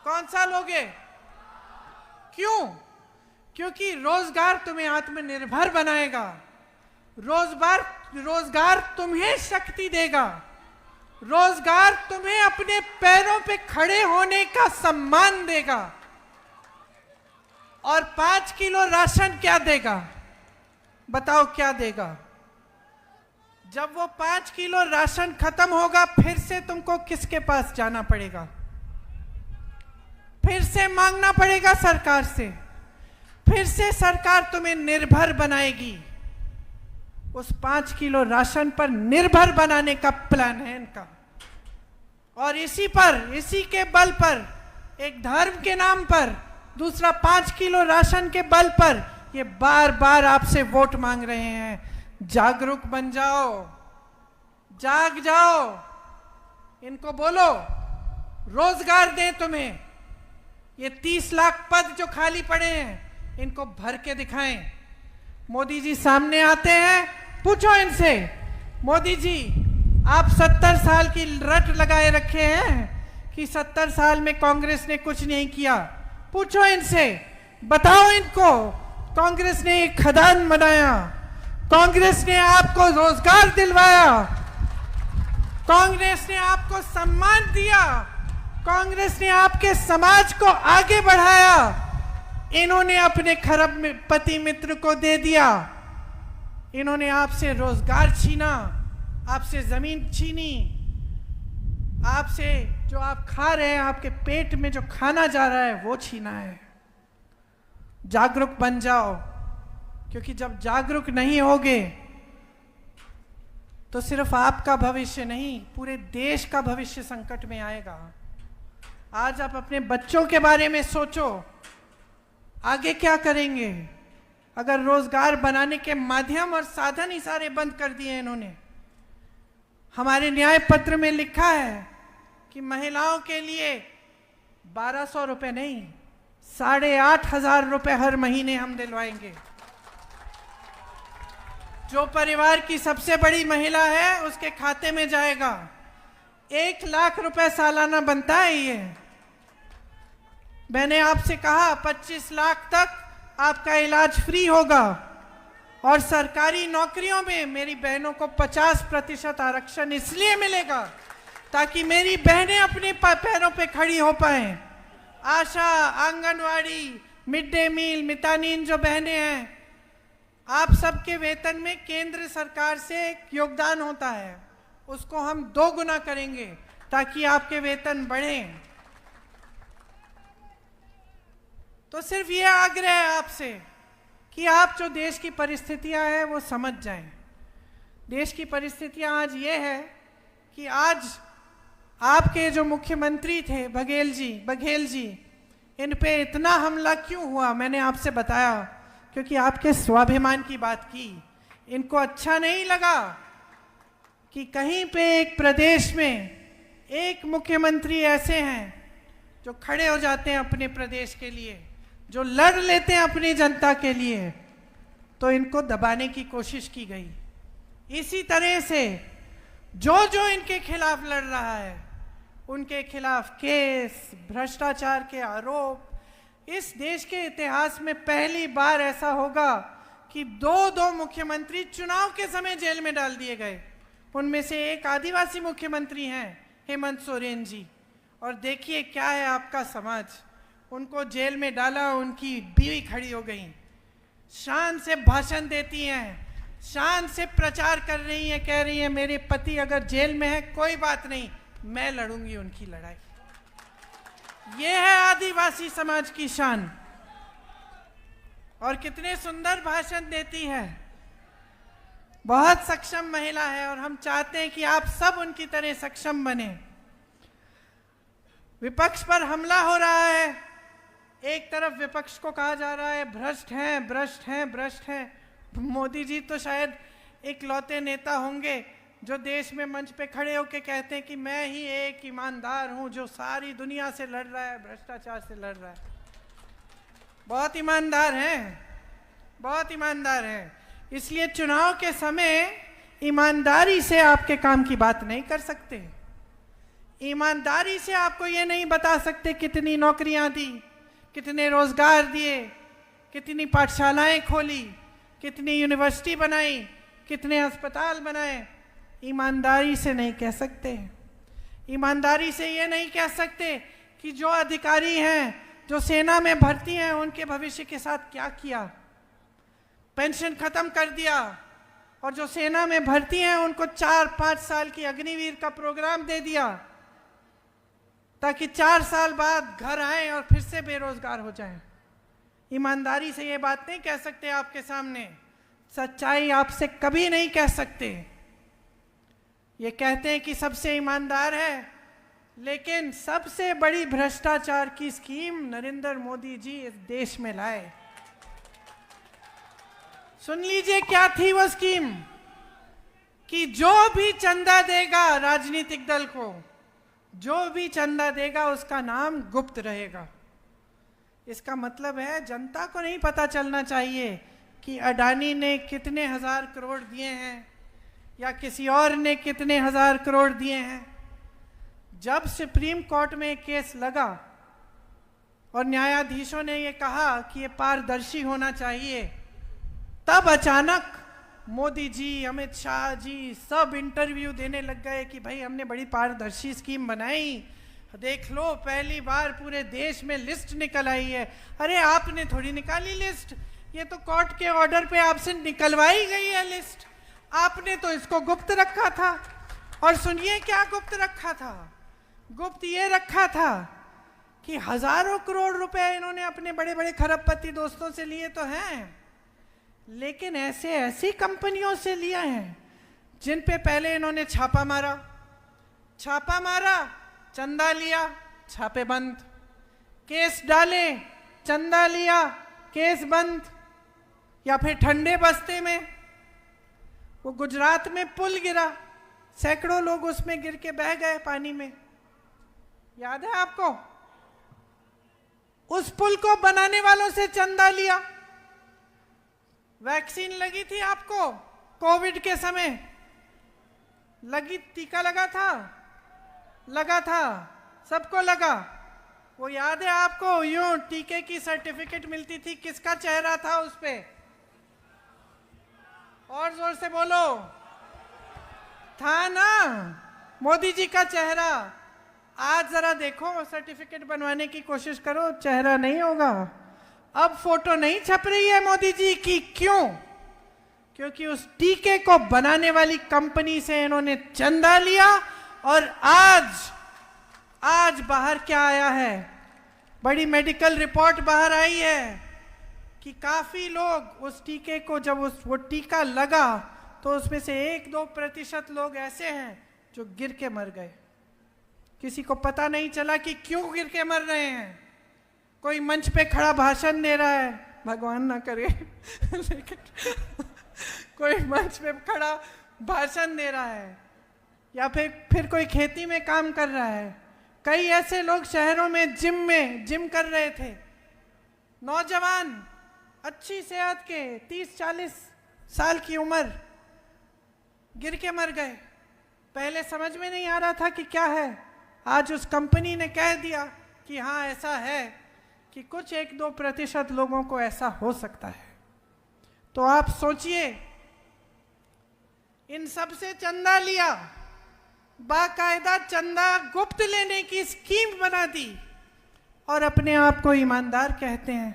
कौन सा लोगे? क्यों? क्योंकि रोजगार तुम्हें आत्मनिर्भर बनाएगा, रोजगार तुम्हें शक्ति देगा, रोजगार तुम्हें अपने पैरों पे खड़े होने का सम्मान देगा। और 5 किलो राशन क्या देगा? बताओ क्या देगा? जब वो 5 किलो राशन खत्म होगा, फिर से तुमको किसके पास जाना पड़ेगा? फिर से मांगना पड़ेगा सरकार से, फिर से सरकार तुम्हें निर्भर बनाएगी। उस 5 किलो राशन पर निर्भर बनाने का प्लान है इनका। और इसी के बल पर, एक धर्म के नाम पर, दूसरा 5 किलो राशन के बल पर ये बार बार आपसे वोट मांग रहे हैं। जागरूक बन जाओ, जाग जाओ, इनको बोलो रोजगार दें तुम्हें। ये 30 लाख पद जो खाली पड़े हैं, इनको भर के दिखाएं। मोदी जी सामने आते हैं, पूछो इनसे, मोदी जी आप 70 साल की रट लगाए रखे हैं कि 70 साल में कांग्रेस ने कुछ नहीं किया। पूछो इनसे, बताओ इनको, कांग्रेस ने एक खदान बनाया, कांग्रेस ने आपको रोजगार दिलवाया, कांग्रेस ने आपको सम्मान दिया, कांग्रेस ने आपके समाज को आगे बढ़ाया। इन्होंने अपने खरबपति मित्र को दे दिया, इन्होंने आपसे रोजगार छीना, आपसे जमीन छीनी, आपसे जो आप खा रहे हैं, आपके पेट में जो खाना जा रहा है वो छीना है। जागरूक बन जाओ, क्योंकि जब जागरूक नहीं होगे तो सिर्फ आपका भविष्य नहीं, पूरे देश का भविष्य संकट में आएगा। आज आप अपने बच्चों के बारे में सोचो, आगे क्या करेंगे? अगर रोजगार बनाने के माध्यम और साधन ही सारे बंद कर दिए इन्होंने। हमारे न्याय पत्र में लिखा है कि महिलाओं के लिए 1200 रुपये नहीं, 8,500 रुपये हर महीने हम दिलवाएंगे। जो परिवार की सबसे बड़ी महिला है उसके खाते में जाएगा। 1 लाख रुपए सालाना बनता है ये। मैंने आपसे कहा 25 लाख तक आपका इलाज फ्री होगा, और सरकारी नौकरियों में मेरी बहनों को 50% आरक्षण इसलिए मिलेगा ताकि मेरी बहनें अपने पैरों पे खड़ी हो पाएं। आशा, आंगनवाड़ी, मिड डे मील, मितानीन जो बहनें हैं, आप सबके वेतन में केंद्र सरकार से एक योगदान होता है, उसको हम 2 गुना करेंगे ताकि आपके वेतन बढ़ें। तो सिर्फ ये आग्रह है आपसे कि आप जो देश की परिस्थितियां हैं वो समझ जाएं। देश की परिस्थितियां आज ये है कि आज आपके जो मुख्यमंत्री थे बघेल जी, इन पे इतना हमला क्यों हुआ, मैंने आपसे बताया, क्योंकि आपके स्वाभिमान की बात की। इनको अच्छा नहीं लगा कि कहीं पे एक प्रदेश में एक मुख्यमंत्री ऐसे हैं जो खड़े हो जाते हैं अपने प्रदेश के लिए, जो लड़ लेते हैं अपनी जनता के लिए, तो इनको दबाने की कोशिश की गई। इसी तरह से जो इनके खिलाफ लड़ रहा है उनके खिलाफ केस, भ्रष्टाचार के आरोप, इस देश के इतिहास में पहली बार ऐसा होगा कि 2 मुख्यमंत्री चुनाव के समय जेल में डाल दिए गए। उनमें से एक आदिवासी मुख्यमंत्री हैं हेमंत सोरेन जी, और देखिए क्या है आपका समाज, उनको जेल में डाला, उनकी बीवी खड़ी हो गई, शान से भाषण देती हैं, शान से प्रचार कर रही हैं, कह रही हैं मेरे पति अगर जेल में है कोई बात नहीं, मैं लड़ूंगी उनकी लड़ाई। ये है आदिवासी समाज की शान। और कितने सुंदर भाषण देती है, बहुत सक्षम महिला है, और हम चाहते हैं कि आप सब उनकी तरह सक्षम बने। विपक्ष पर हमला हो रहा है, एक तरफ विपक्ष को कहा जा रहा है भ्रष्ट हैं, भ्रष्ट हैं, भ्रष्ट हैं। मोदी जी तो शायद इकलौते नेता होंगे जो देश में मंच पे खड़े होकर कहते हैं कि मैं ही एक ईमानदार हूं जो सारी दुनिया से लड़ रहा है, भ्रष्टाचार से लड़ रहा है। बहुत ईमानदार हैं, बहुत ईमानदार हैं। इसलिए चुनाव के समय ईमानदारी से आपके काम की बात नहीं कर सकते। ईमानदारी से आपको ये नहीं बता सकते कितनी नौकरियां दी, कितने रोजगार दिए, कितनी पाठशालाएं खोली, कितनी यूनिवर्सिटी बनाई, कितने अस्पताल बनाए। ईमानदारी से नहीं कह सकते। ईमानदारी से ये नहीं कह सकते कि जो अधिकारी हैं, जो सेना में भर्ती हैं, उनके भविष्य के साथ क्या किया, पेंशन खत्म कर दिया, और जो सेना में भर्ती हैं उनको 4-5 साल की अग्निवीर का प्रोग्राम दे दिया ताकि 4 साल बाद घर आए और फिर से बेरोजगार हो जाएं। ईमानदारी से ये बात नहीं कह सकते आपके सामने, सच्चाई आपसे कभी नहीं कह सकते। ये कहते हैं कि सबसे ईमानदार है, लेकिन सबसे बड़ी भ्रष्टाचार की स्कीम नरेंद्र मोदी जी इस देश में लाए। सुन लीजिए क्या थी वो स्कीम, कि जो भी चंदा देगा राजनीतिक दल को, जो भी चंदा देगा उसका नाम गुप्त रहेगा। इसका मतलब है जनता को नहीं पता चलना चाहिए कि अडानी ने कितने 1000 करोड़ दिए हैं या किसी और ने कितने 1000 करोड़ दिए हैं। जब सुप्रीम कोर्ट में केस लगा और न्यायाधीशों ने ये कहा कि ये पारदर्शी होना चाहिए, तब अचानक मोदी जी, अमित शाह जी सब इंटरव्यू देने लग गए कि भाई हमने बड़ी पारदर्शी स्कीम बनाई, देख लो पहली बार पूरे देश में लिस्ट निकल आई है। अरे आपने थोड़ी निकाली लिस्ट, ये तो कोर्ट के ऑर्डर पे आपसे निकलवाई गई है लिस्ट, आपने तो इसको गुप्त रखा था। और सुनिए क्या गुप्त रखा था, गुप्त ये रखा था कि हजारों करोड़ रुपए इन्होंने अपने बड़े बड़े खरबपति दोस्तों से लिए तो हैं, लेकिन ऐसे ऐसी कंपनियों से लिया है जिन पे पहले इन्होंने छापा मारा, चंदा लिया, छापे बंद, केस डाले, चंदा लिया, केस बंद। या फिर ठंडे बस्ते में वो गुजरात में पुल गिरा, सैकड़ों लोग उसमें गिर के बह गए पानी में, याद है आपको? उस पुल को बनाने वालों से चंदा लिया। वैक्सीन लगी थी आपको कोविड के समय? लगी, टीका लगा था? लगा था, सबको लगा। वो याद है आपको? यूं टीके की सर्टिफिकेट मिलती थी, किसका चेहरा था उस पे? और जोर से बोलो। था ना, मोदी जी का चेहरा। आज जरा देखो, सर्टिफिकेट बनवाने की कोशिश करो, चेहरा नहीं होगा। अब फोटो नहीं छप रही है मोदी जी की, क्यों? क्योंकि उस टीके को बनाने वाली कंपनी से इन्होंने चंदा लिया। और आज बाहर क्या आया है? बड़ी मेडिकल रिपोर्ट बाहर आई है कि काफी लोग उस टीके को, जब वो टीका लगा तो उसमें से 1-2% लोग ऐसे हैं जो गिर के मर गए। किसी को पता नहीं चला कि क्यों गिर के मर रहे हैं। कोई मंच पे खड़ा भाषण दे रहा है, भगवान ना करे लेकिन कोई मंच पे खड़ा भाषण दे रहा है, या फिर कोई खेती में काम कर रहा है। कई ऐसे लोग शहरों में जिम कर रहे थे, नौजवान, अच्छी सेहत के, 30-40 साल की उम्र, गिर के मर गए। पहले समझ में नहीं आ रहा था कि क्या है। आज उस कंपनी ने कह दिया कि हाँ ऐसा है कि कुछ 1-2% लोगों को ऐसा हो सकता है। तो आप सोचिए, इन सब से चंदा लिया, बाकायदा चंदा गुप्त लेने की स्कीम बना दी, और अपने आप को ईमानदार कहते हैं।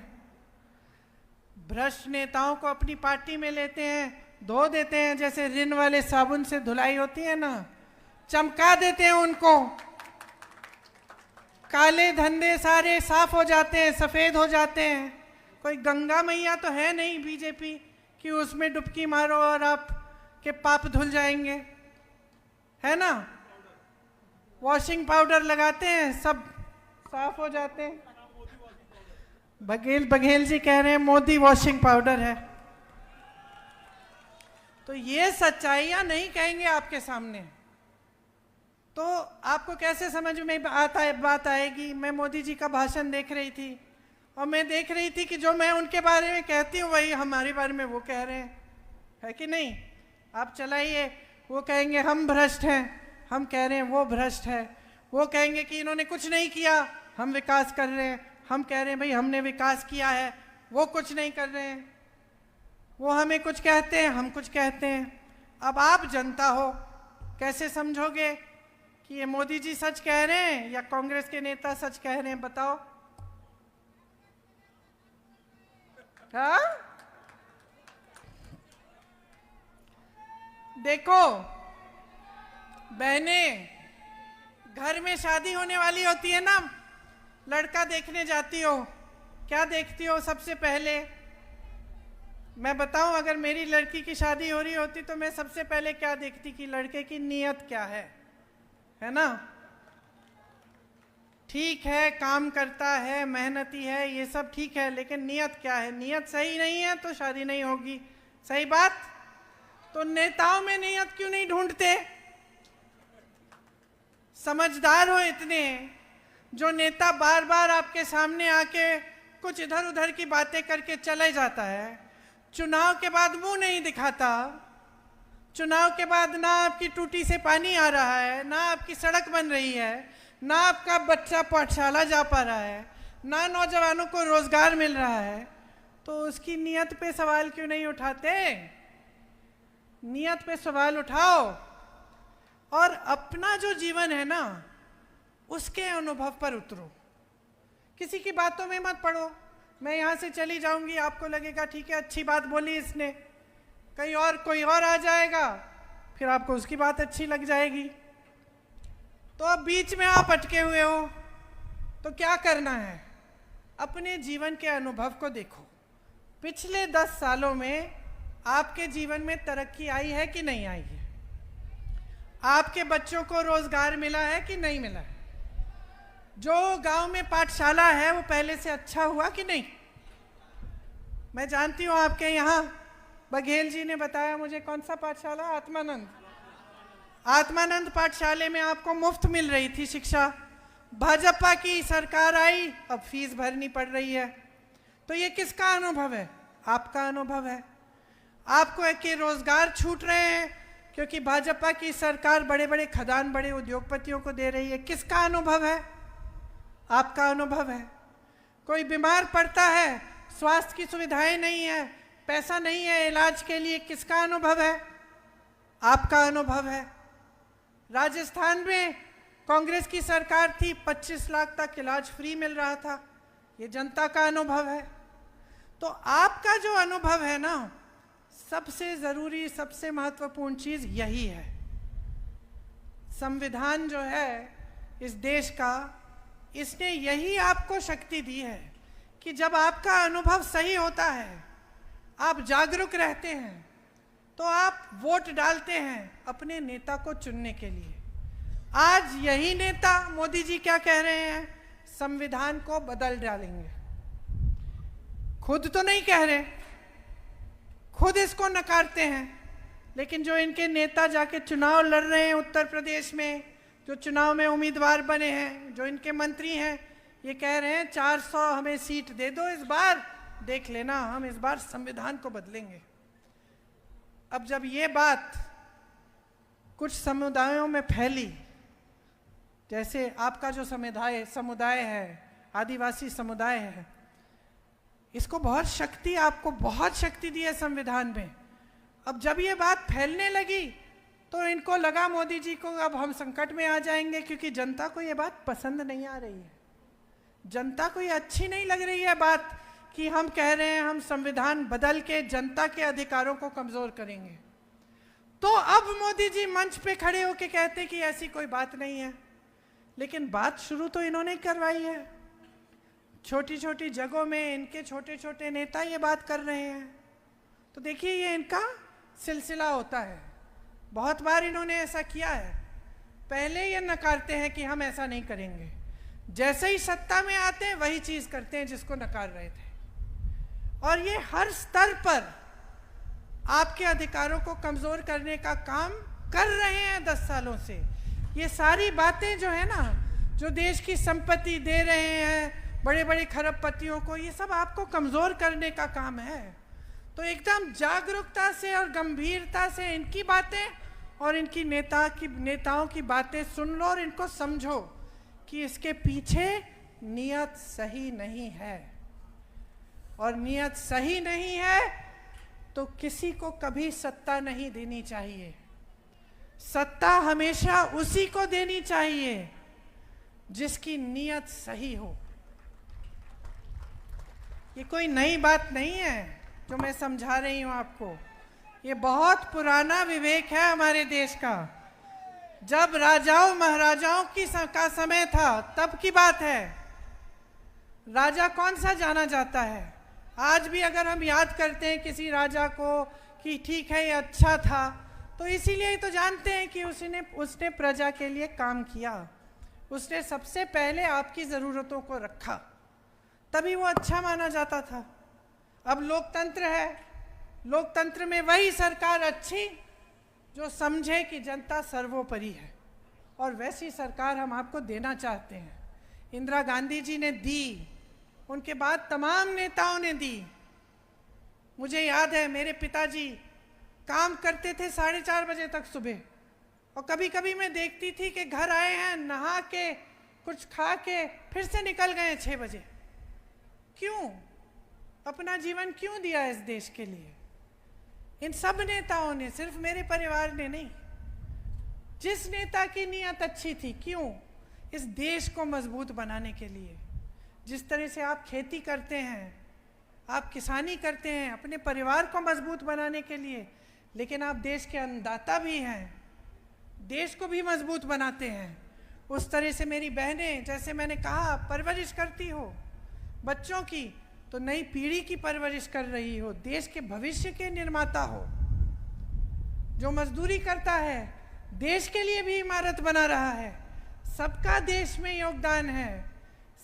भ्रष्ट नेताओं को अपनी पार्टी में लेते हैं, धो देते हैं, जैसे रिन वाले साबुन से धुलाई होती है ना, चमका देते हैं उनको। काले धंधे सारे साफ हो जाते हैं, सफेद हो जाते हैं। कोई गंगा मैया तो है नहीं बीजेपी कि उसमें डुबकी मारो और आप के पाप धुल जाएंगे, है ना? वॉशिंग पाउडर लगाते हैं, सब साफ हो जाते हैं। बघेल जी कह रहे हैं मोदी वॉशिंग पाउडर है। तो ये सच्चाइयां नहीं कहेंगे आपके सामने, तो आपको कैसे समझ में बात आएगी? मैं मोदी जी का भाषण देख रही थी, और मैं देख रही थी कि जो मैं उनके बारे में कहती हूँ वही हमारे बारे में वो कह रहे हैं, है कि नहीं? आप चलाइए, वो कहेंगे हम भ्रष्ट हैं, हम कह रहे हैं वो भ्रष्ट है। वो कहेंगे कि इन्होंने कुछ नहीं किया, हम विकास कर रहे हैं, हम कह रहे हैं भाई हमने विकास किया है, वो कुछ नहीं कर रहे हैं। वो हमें कुछ कहते हैं, हम कुछ कहते हैं। अब आप जनता हो, कैसे समझोगे कि ये मोदी जी सच कह रहे हैं या कांग्रेस के नेता सच कह रहे हैं? बताओ। हाँ, देखो बहनें, घर में शादी होने वाली होती है ना, लड़का देखने जाती हो, क्या देखती हो सबसे पहले? मैं बताऊं, अगर मेरी लड़की की शादी हो रही होती तो मैं सबसे पहले क्या देखती कि लड़के की नीयत क्या है ना? ठीक है, काम करता है, मेहनती है, ये सब ठीक है, लेकिन नीयत क्या है? नीयत सही नहीं है तो शादी नहीं होगी। सही बात? तो नेताओं में नीयत क्यों नहीं ढूंढते? समझदार हो इतने, जो नेता बार बार आपके सामने आके कुछ इधर उधर की बातें करके चले जाता है, चुनाव के बाद मुंह नहीं दिखाता, चुनाव के बाद ना आपकी टूटी से पानी आ रहा है, ना आपकी सड़क बन रही है, ना आपका बच्चा पाठशाला जा पा रहा है, ना नौजवानों को रोजगार मिल रहा है, तो उसकी नीयत पे सवाल क्यों नहीं उठाते? नीयत पे सवाल उठाओ, और अपना जो जीवन है ना उसके अनुभव पर उतरो। किसी की बातों में मत पड़ो। मैं यहाँ से चली जाऊंगी, आपको लगेगा ठीक है अच्छी बात बोली इसने, कहीं और कोई और आ जाएगा, फिर आपको उसकी बात अच्छी लग जाएगी। तो अब बीच में आप अटके हुए हो, तो क्या करना है? अपने जीवन के अनुभव को देखो। पिछले 10 सालों में आपके जीवन में तरक्की आई है कि नहीं आई है? आपके बच्चों को रोजगार मिला है कि नहीं मिला है? जो गांव में पाठशाला है वो पहले से अच्छा हुआ कि नहीं? मैं जानती हूँ आपके यहाँ बघेल जी ने बताया मुझे, कौन सा पाठशाला? आत्मानंद पाठशाले में आपको मुफ्त मिल रही थी शिक्षा, भाजपा की सरकार आई, अब फीस भरनी पड़ रही है। तो ये किसका अनुभव है? आपका अनुभव है। आपको के रोजगार छूट रहे हैं क्योंकि भाजपा की सरकार बड़े बड़े खदान बड़े उद्योगपतियों को दे रही है। किसका अनुभव है? आपका अनुभव है। कोई बीमार पड़ता है, स्वास्थ्य की सुविधाएं नहीं है, पैसा नहीं है इलाज के लिए, किसका अनुभव है? आपका अनुभव है। राजस्थान में कांग्रेस की सरकार थी, 25 लाख तक इलाज फ्री मिल रहा था, ये जनता का अनुभव है। तो आपका जो अनुभव है ना, सबसे जरूरी सबसे महत्वपूर्ण चीज यही है। संविधान जो है इस देश का, इसने यही आपको शक्ति दी है कि जब आपका अनुभव सही होता है, आप जागरूक रहते हैं, तो आप वोट डालते हैं अपने नेता को चुनने के लिए। आज यही नेता मोदी जी क्या कह रहे हैं? संविधान को बदल डालेंगे। खुद तो नहीं कह रहे, खुद इसको नकारते हैं, लेकिन जो इनके नेता जाके चुनाव लड़ रहे हैं उत्तर प्रदेश में, जो चुनाव में उम्मीदवार बने हैं, जो इनके मंत्री हैं, ये कह रहे हैं 400 हमें सीट दे दो इस बार, देख लेना हम इस बार संविधान को बदलेंगे। अब जब ये बात कुछ समुदायों में फैली, जैसे आपका जो समुदाय है, आदिवासी समुदाय है, इसको बहुत शक्ति, आपको बहुत शक्ति दी है संविधान में। अब जब ये बात फैलने लगी तो इनको लगा मोदी जी को अब हम संकट में आ जाएंगे, क्योंकि जनता को ये बात पसंद नहीं आ रही है। जनता को ये अच्छी नहीं लग रही है बात कि हम कह रहे हैं हम संविधान बदल के जनता के अधिकारों को कमजोर करेंगे। तो अब मोदी जी मंच पे खड़े होके कहते कि ऐसी कोई बात नहीं है, लेकिन बात शुरू तो इन्होंने करवाई है। छोटी छोटी जगहों में इनके छोटे छोटे नेता ये बात कर रहे हैं। तो देखिए, ये इनका सिलसिला होता है। बहुत बार इन्होंने ऐसा किया है। पहले ये नकारते हैं कि हम ऐसा नहीं करेंगे, जैसे ही सत्ता में आते हैं वही चीज करते हैं जिसको नकार रहे थे। और ये हर स्तर पर आपके अधिकारों को कमजोर करने का काम कर रहे हैं 10 सालों से। ये सारी बातें जो है ना, जो देश की संपत्ति दे रहे हैं बड़े बड़े खरबपतियों को, ये सब आपको कमजोर करने का काम है। तो एकदम जागरूकता से और गंभीरता से इनकी बातें और इनकी नेताओं की बातें सुन लो और इनको समझो कि इसके पीछे नियत सही नहीं है। और नियत सही नहीं है तो किसी को कभी सत्ता नहीं देनी चाहिए। सत्ता हमेशा उसी को देनी चाहिए जिसकी नियत सही हो। ये कोई नई बात नहीं है जो मैं समझा रही हूं आपको। ये बहुत पुराना विवेक है हमारे देश का। जब राजाओं महाराजाओं का समय था तब की बात है। राजा कौन सा जाना जाता है? आज भी अगर हम याद करते हैं किसी राजा को कि ठीक है ये अच्छा था, तो इसीलिए ही तो जानते हैं कि उसने प्रजा के लिए काम किया। उसने सबसे पहले आपकी ज़रूरतों को रखा, तभी वो अच्छा माना जाता था। अब लोकतंत्र है, लोकतंत्र में वही सरकार अच्छी जो समझे कि जनता सर्वोपरि है, और वैसी सरकार हम आपको देना चाहते हैं। इंदिरा गांधी जी ने दी, उनके बाद तमाम नेताओं ने दी। मुझे याद है मेरे पिताजी काम करते थे 4:30 बजे तक सुबह, और कभी कभी मैं देखती थी कि घर आए हैं, नहा के कुछ खा के फिर से निकल गए 6 बजे। क्यों? अपना जीवन क्यों दिया इस देश के लिए? इन सब नेताओं ने, सिर्फ मेरे परिवार ने नहीं। जिस नेता की नीयत अच्छी थी, क्यों? इस देश को मजबूत बनाने के लिए। जिस तरह से आप खेती करते हैं, आप किसानी करते हैं अपने परिवार को मजबूत बनाने के लिए, लेकिन आप देश के अन्नदाता भी हैं, देश को भी मजबूत बनाते हैं। उस तरह से मेरी बहनें, जैसे मैंने कहा, परवरिश करती हो बच्चों की, तो नई पीढ़ी की परवरिश कर रही हो, देश के भविष्य के निर्माता हो। जो मजदूरी करता है देश के लिए भी इमारत बना रहा है। सबका देश में योगदान है,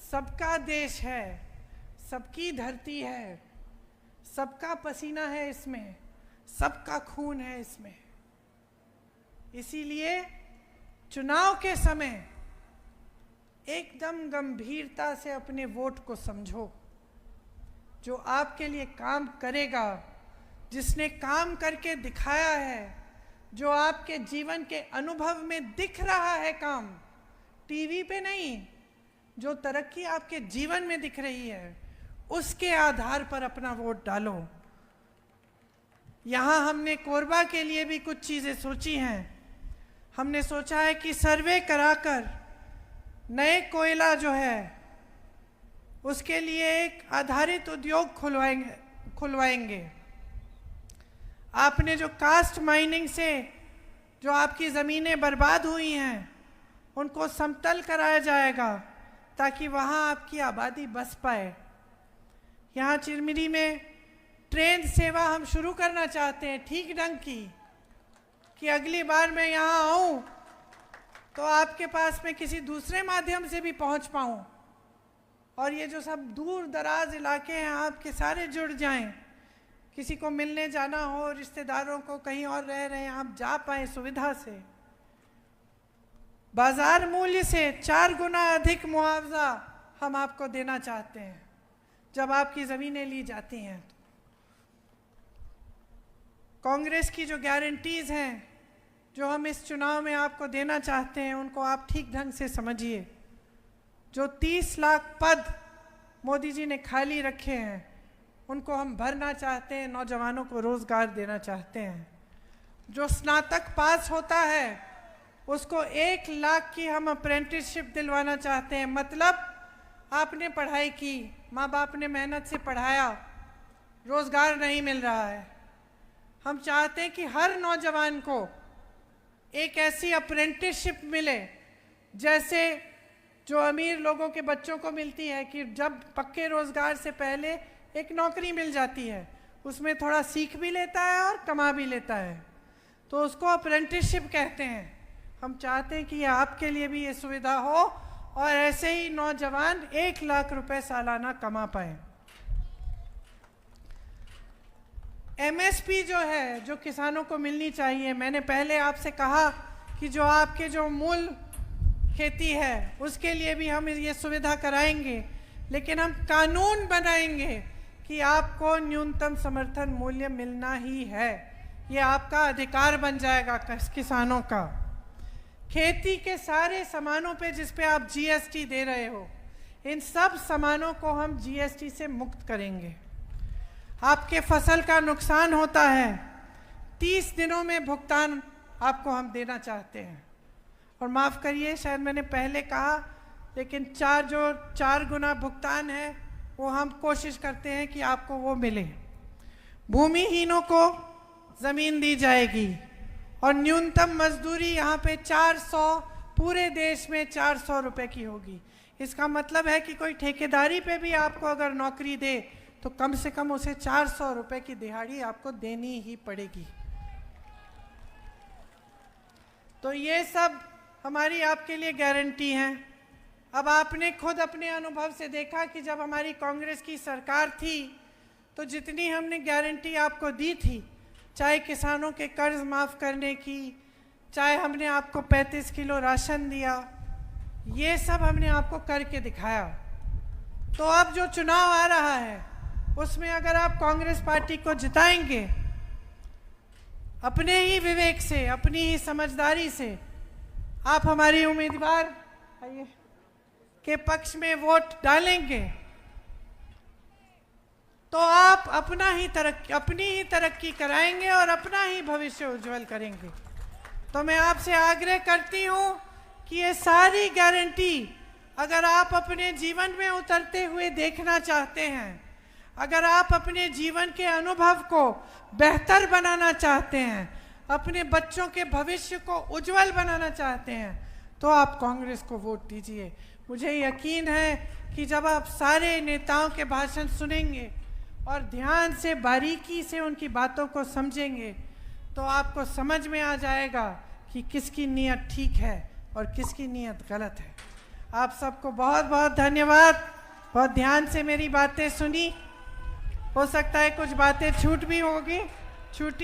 सबका देश है, सबकी धरती है, सबका पसीना है इसमें, सबका खून है इसमें। इसीलिए चुनाव के समय एकदम गंभीरता से अपने वोट को समझो। जो आपके लिए काम करेगा, जिसने काम करके दिखाया है, जो आपके जीवन के अनुभव में दिख रहा है काम, टीवी पे नहीं, जो तरक्की आपके जीवन में दिख रही है, उसके आधार पर अपना वोट डालो। यहाँ हमने कोरबा के लिए भी कुछ चीज़ें सोची हैं। हमने सोचा है कि सर्वे कराकर नए कोयला जो है उसके लिए एक आधारित उद्योग खुलवाएंगे। आपने जो कास्ट माइनिंग से जो आपकी ज़मीनें बर्बाद हुई हैं उनको समतल कराया जाएगा ताकि वहाँ आपकी आबादी बस पाए। यहाँ चिरमिरी में ट्रेन सेवा हम शुरू करना चाहते हैं ठीक ढंग की, कि अगली बार मैं यहाँ आऊँ तो आपके पास में किसी दूसरे माध्यम से भी पहुँच पाऊँ, और ये जो सब दूर दराज इलाके हैं आपके सारे जुड़ जाएं। किसी को मिलने जाना हो, रिश्तेदारों को कहीं और रह रहे हैं, आप जा पाएँ सुविधा से। बाजार मूल्य से 4 गुना अधिक मुआवजा हम आपको देना चाहते हैं जब आपकी ज़मीनें ली जाती हैं। कांग्रेस की जो गारंटीज़ हैं जो हम इस चुनाव में आपको देना चाहते हैं उनको आप ठीक ढंग से समझिए। जो 30 लाख पद मोदी जी ने खाली रखे हैं उनको हम भरना चाहते हैं, नौजवानों को रोज़गार देना चाहते हैं। जो स्नातक पास होता है उसको 1 लाख की हम अप्रेंटिसशिप दिलवाना चाहते हैं। मतलब आपने पढ़ाई की, माँ बाप ने मेहनत से पढ़ाया, रोज़गार नहीं मिल रहा है। हम चाहते हैं कि हर नौजवान को एक ऐसी अप्रेंटिसशिप मिले जैसे जो अमीर लोगों के बच्चों को मिलती है, कि जब पक्के रोज़गार से पहले एक नौकरी मिल जाती है, उसमें थोड़ा सीख भी लेता है और कमा भी लेता है, तो उसको अप्रेंटिसशिप कहते हैं। हम चाहते हैं कि आपके लिए भी ये सुविधा हो और ऐसे ही नौजवान 1 लाख रुपए सालाना कमा पाएँ। MSP जो है, जो किसानों को मिलनी चाहिए, मैंने पहले आपसे कहा कि जो आपके जो मूल खेती है उसके लिए भी हम ये सुविधा कराएंगे, लेकिन हम कानून बनाएंगे कि आपको न्यूनतम समर्थन मूल्य मिलना ही है। ये आपका अधिकार बन जाएगा किसानों का। खेती के सारे सामानों पे जिस पे आप GST दे रहे हो, इन सब सामानों को हम GST से मुक्त करेंगे। आपके फसल का नुकसान होता है, 30 दिनों में भुगतान आपको हम देना चाहते हैं। और माफ़ करिए, शायद मैंने पहले कहा, लेकिन 4 गुना भुगतान है वो हम कोशिश करते हैं कि आपको वो मिले। भूमिहीनों को ज़मीन दी जाएगी और न्यूनतम मजदूरी यहाँ पे 400, पूरे देश में 400 रुपये की होगी। इसका मतलब है कि कोई ठेकेदारी पे भी आपको अगर नौकरी दे तो कम से कम उसे 400 रुपये की दिहाड़ी आपको देनी ही पड़ेगी। तो ये सब हमारी आपके लिए गारंटी हैं। अब आपने खुद अपने अनुभव से देखा कि जब हमारी कांग्रेस की सरकार थी तो जितनी हमने गारंटी आपको दी थी, चाहे किसानों के कर्ज माफ़ करने की, चाहे हमने आपको 35 किलो राशन दिया, ये सब हमने आपको करके दिखाया। तो अब जो चुनाव आ रहा है उसमें अगर आप कांग्रेस पार्टी को जिताएंगे, अपने ही विवेक से, अपनी ही समझदारी से आप हमारी उम्मीदवार के पक्ष में वोट डालेंगे, तो आप अपनी ही तरक्की कराएंगे और अपना ही भविष्य उज्जवल करेंगे। तो मैं आपसे आग्रह करती हूँ कि ये सारी गारंटी अगर आप अपने जीवन में उतरते हुए देखना चाहते हैं, अगर आप अपने जीवन के अनुभव को बेहतर बनाना चाहते हैं, अपने बच्चों के भविष्य को उज्जवल बनाना चाहते हैं, तो आप कांग्रेस को वोट दीजिए। मुझे यकीन है कि जब आप सारे नेताओं के भाषण सुनेंगे और ध्यान से, बारीकी से उनकी बातों को समझेंगे, तो आपको समझ में आ जाएगा कि किसकी नीयत ठीक है और किसकी नीयत गलत है। आप सबको बहुत बहुत धन्यवाद। बहुत ध्यान से मेरी बातें सुनी। हो सकता है कुछ बातें छूट भी होगी, छूटी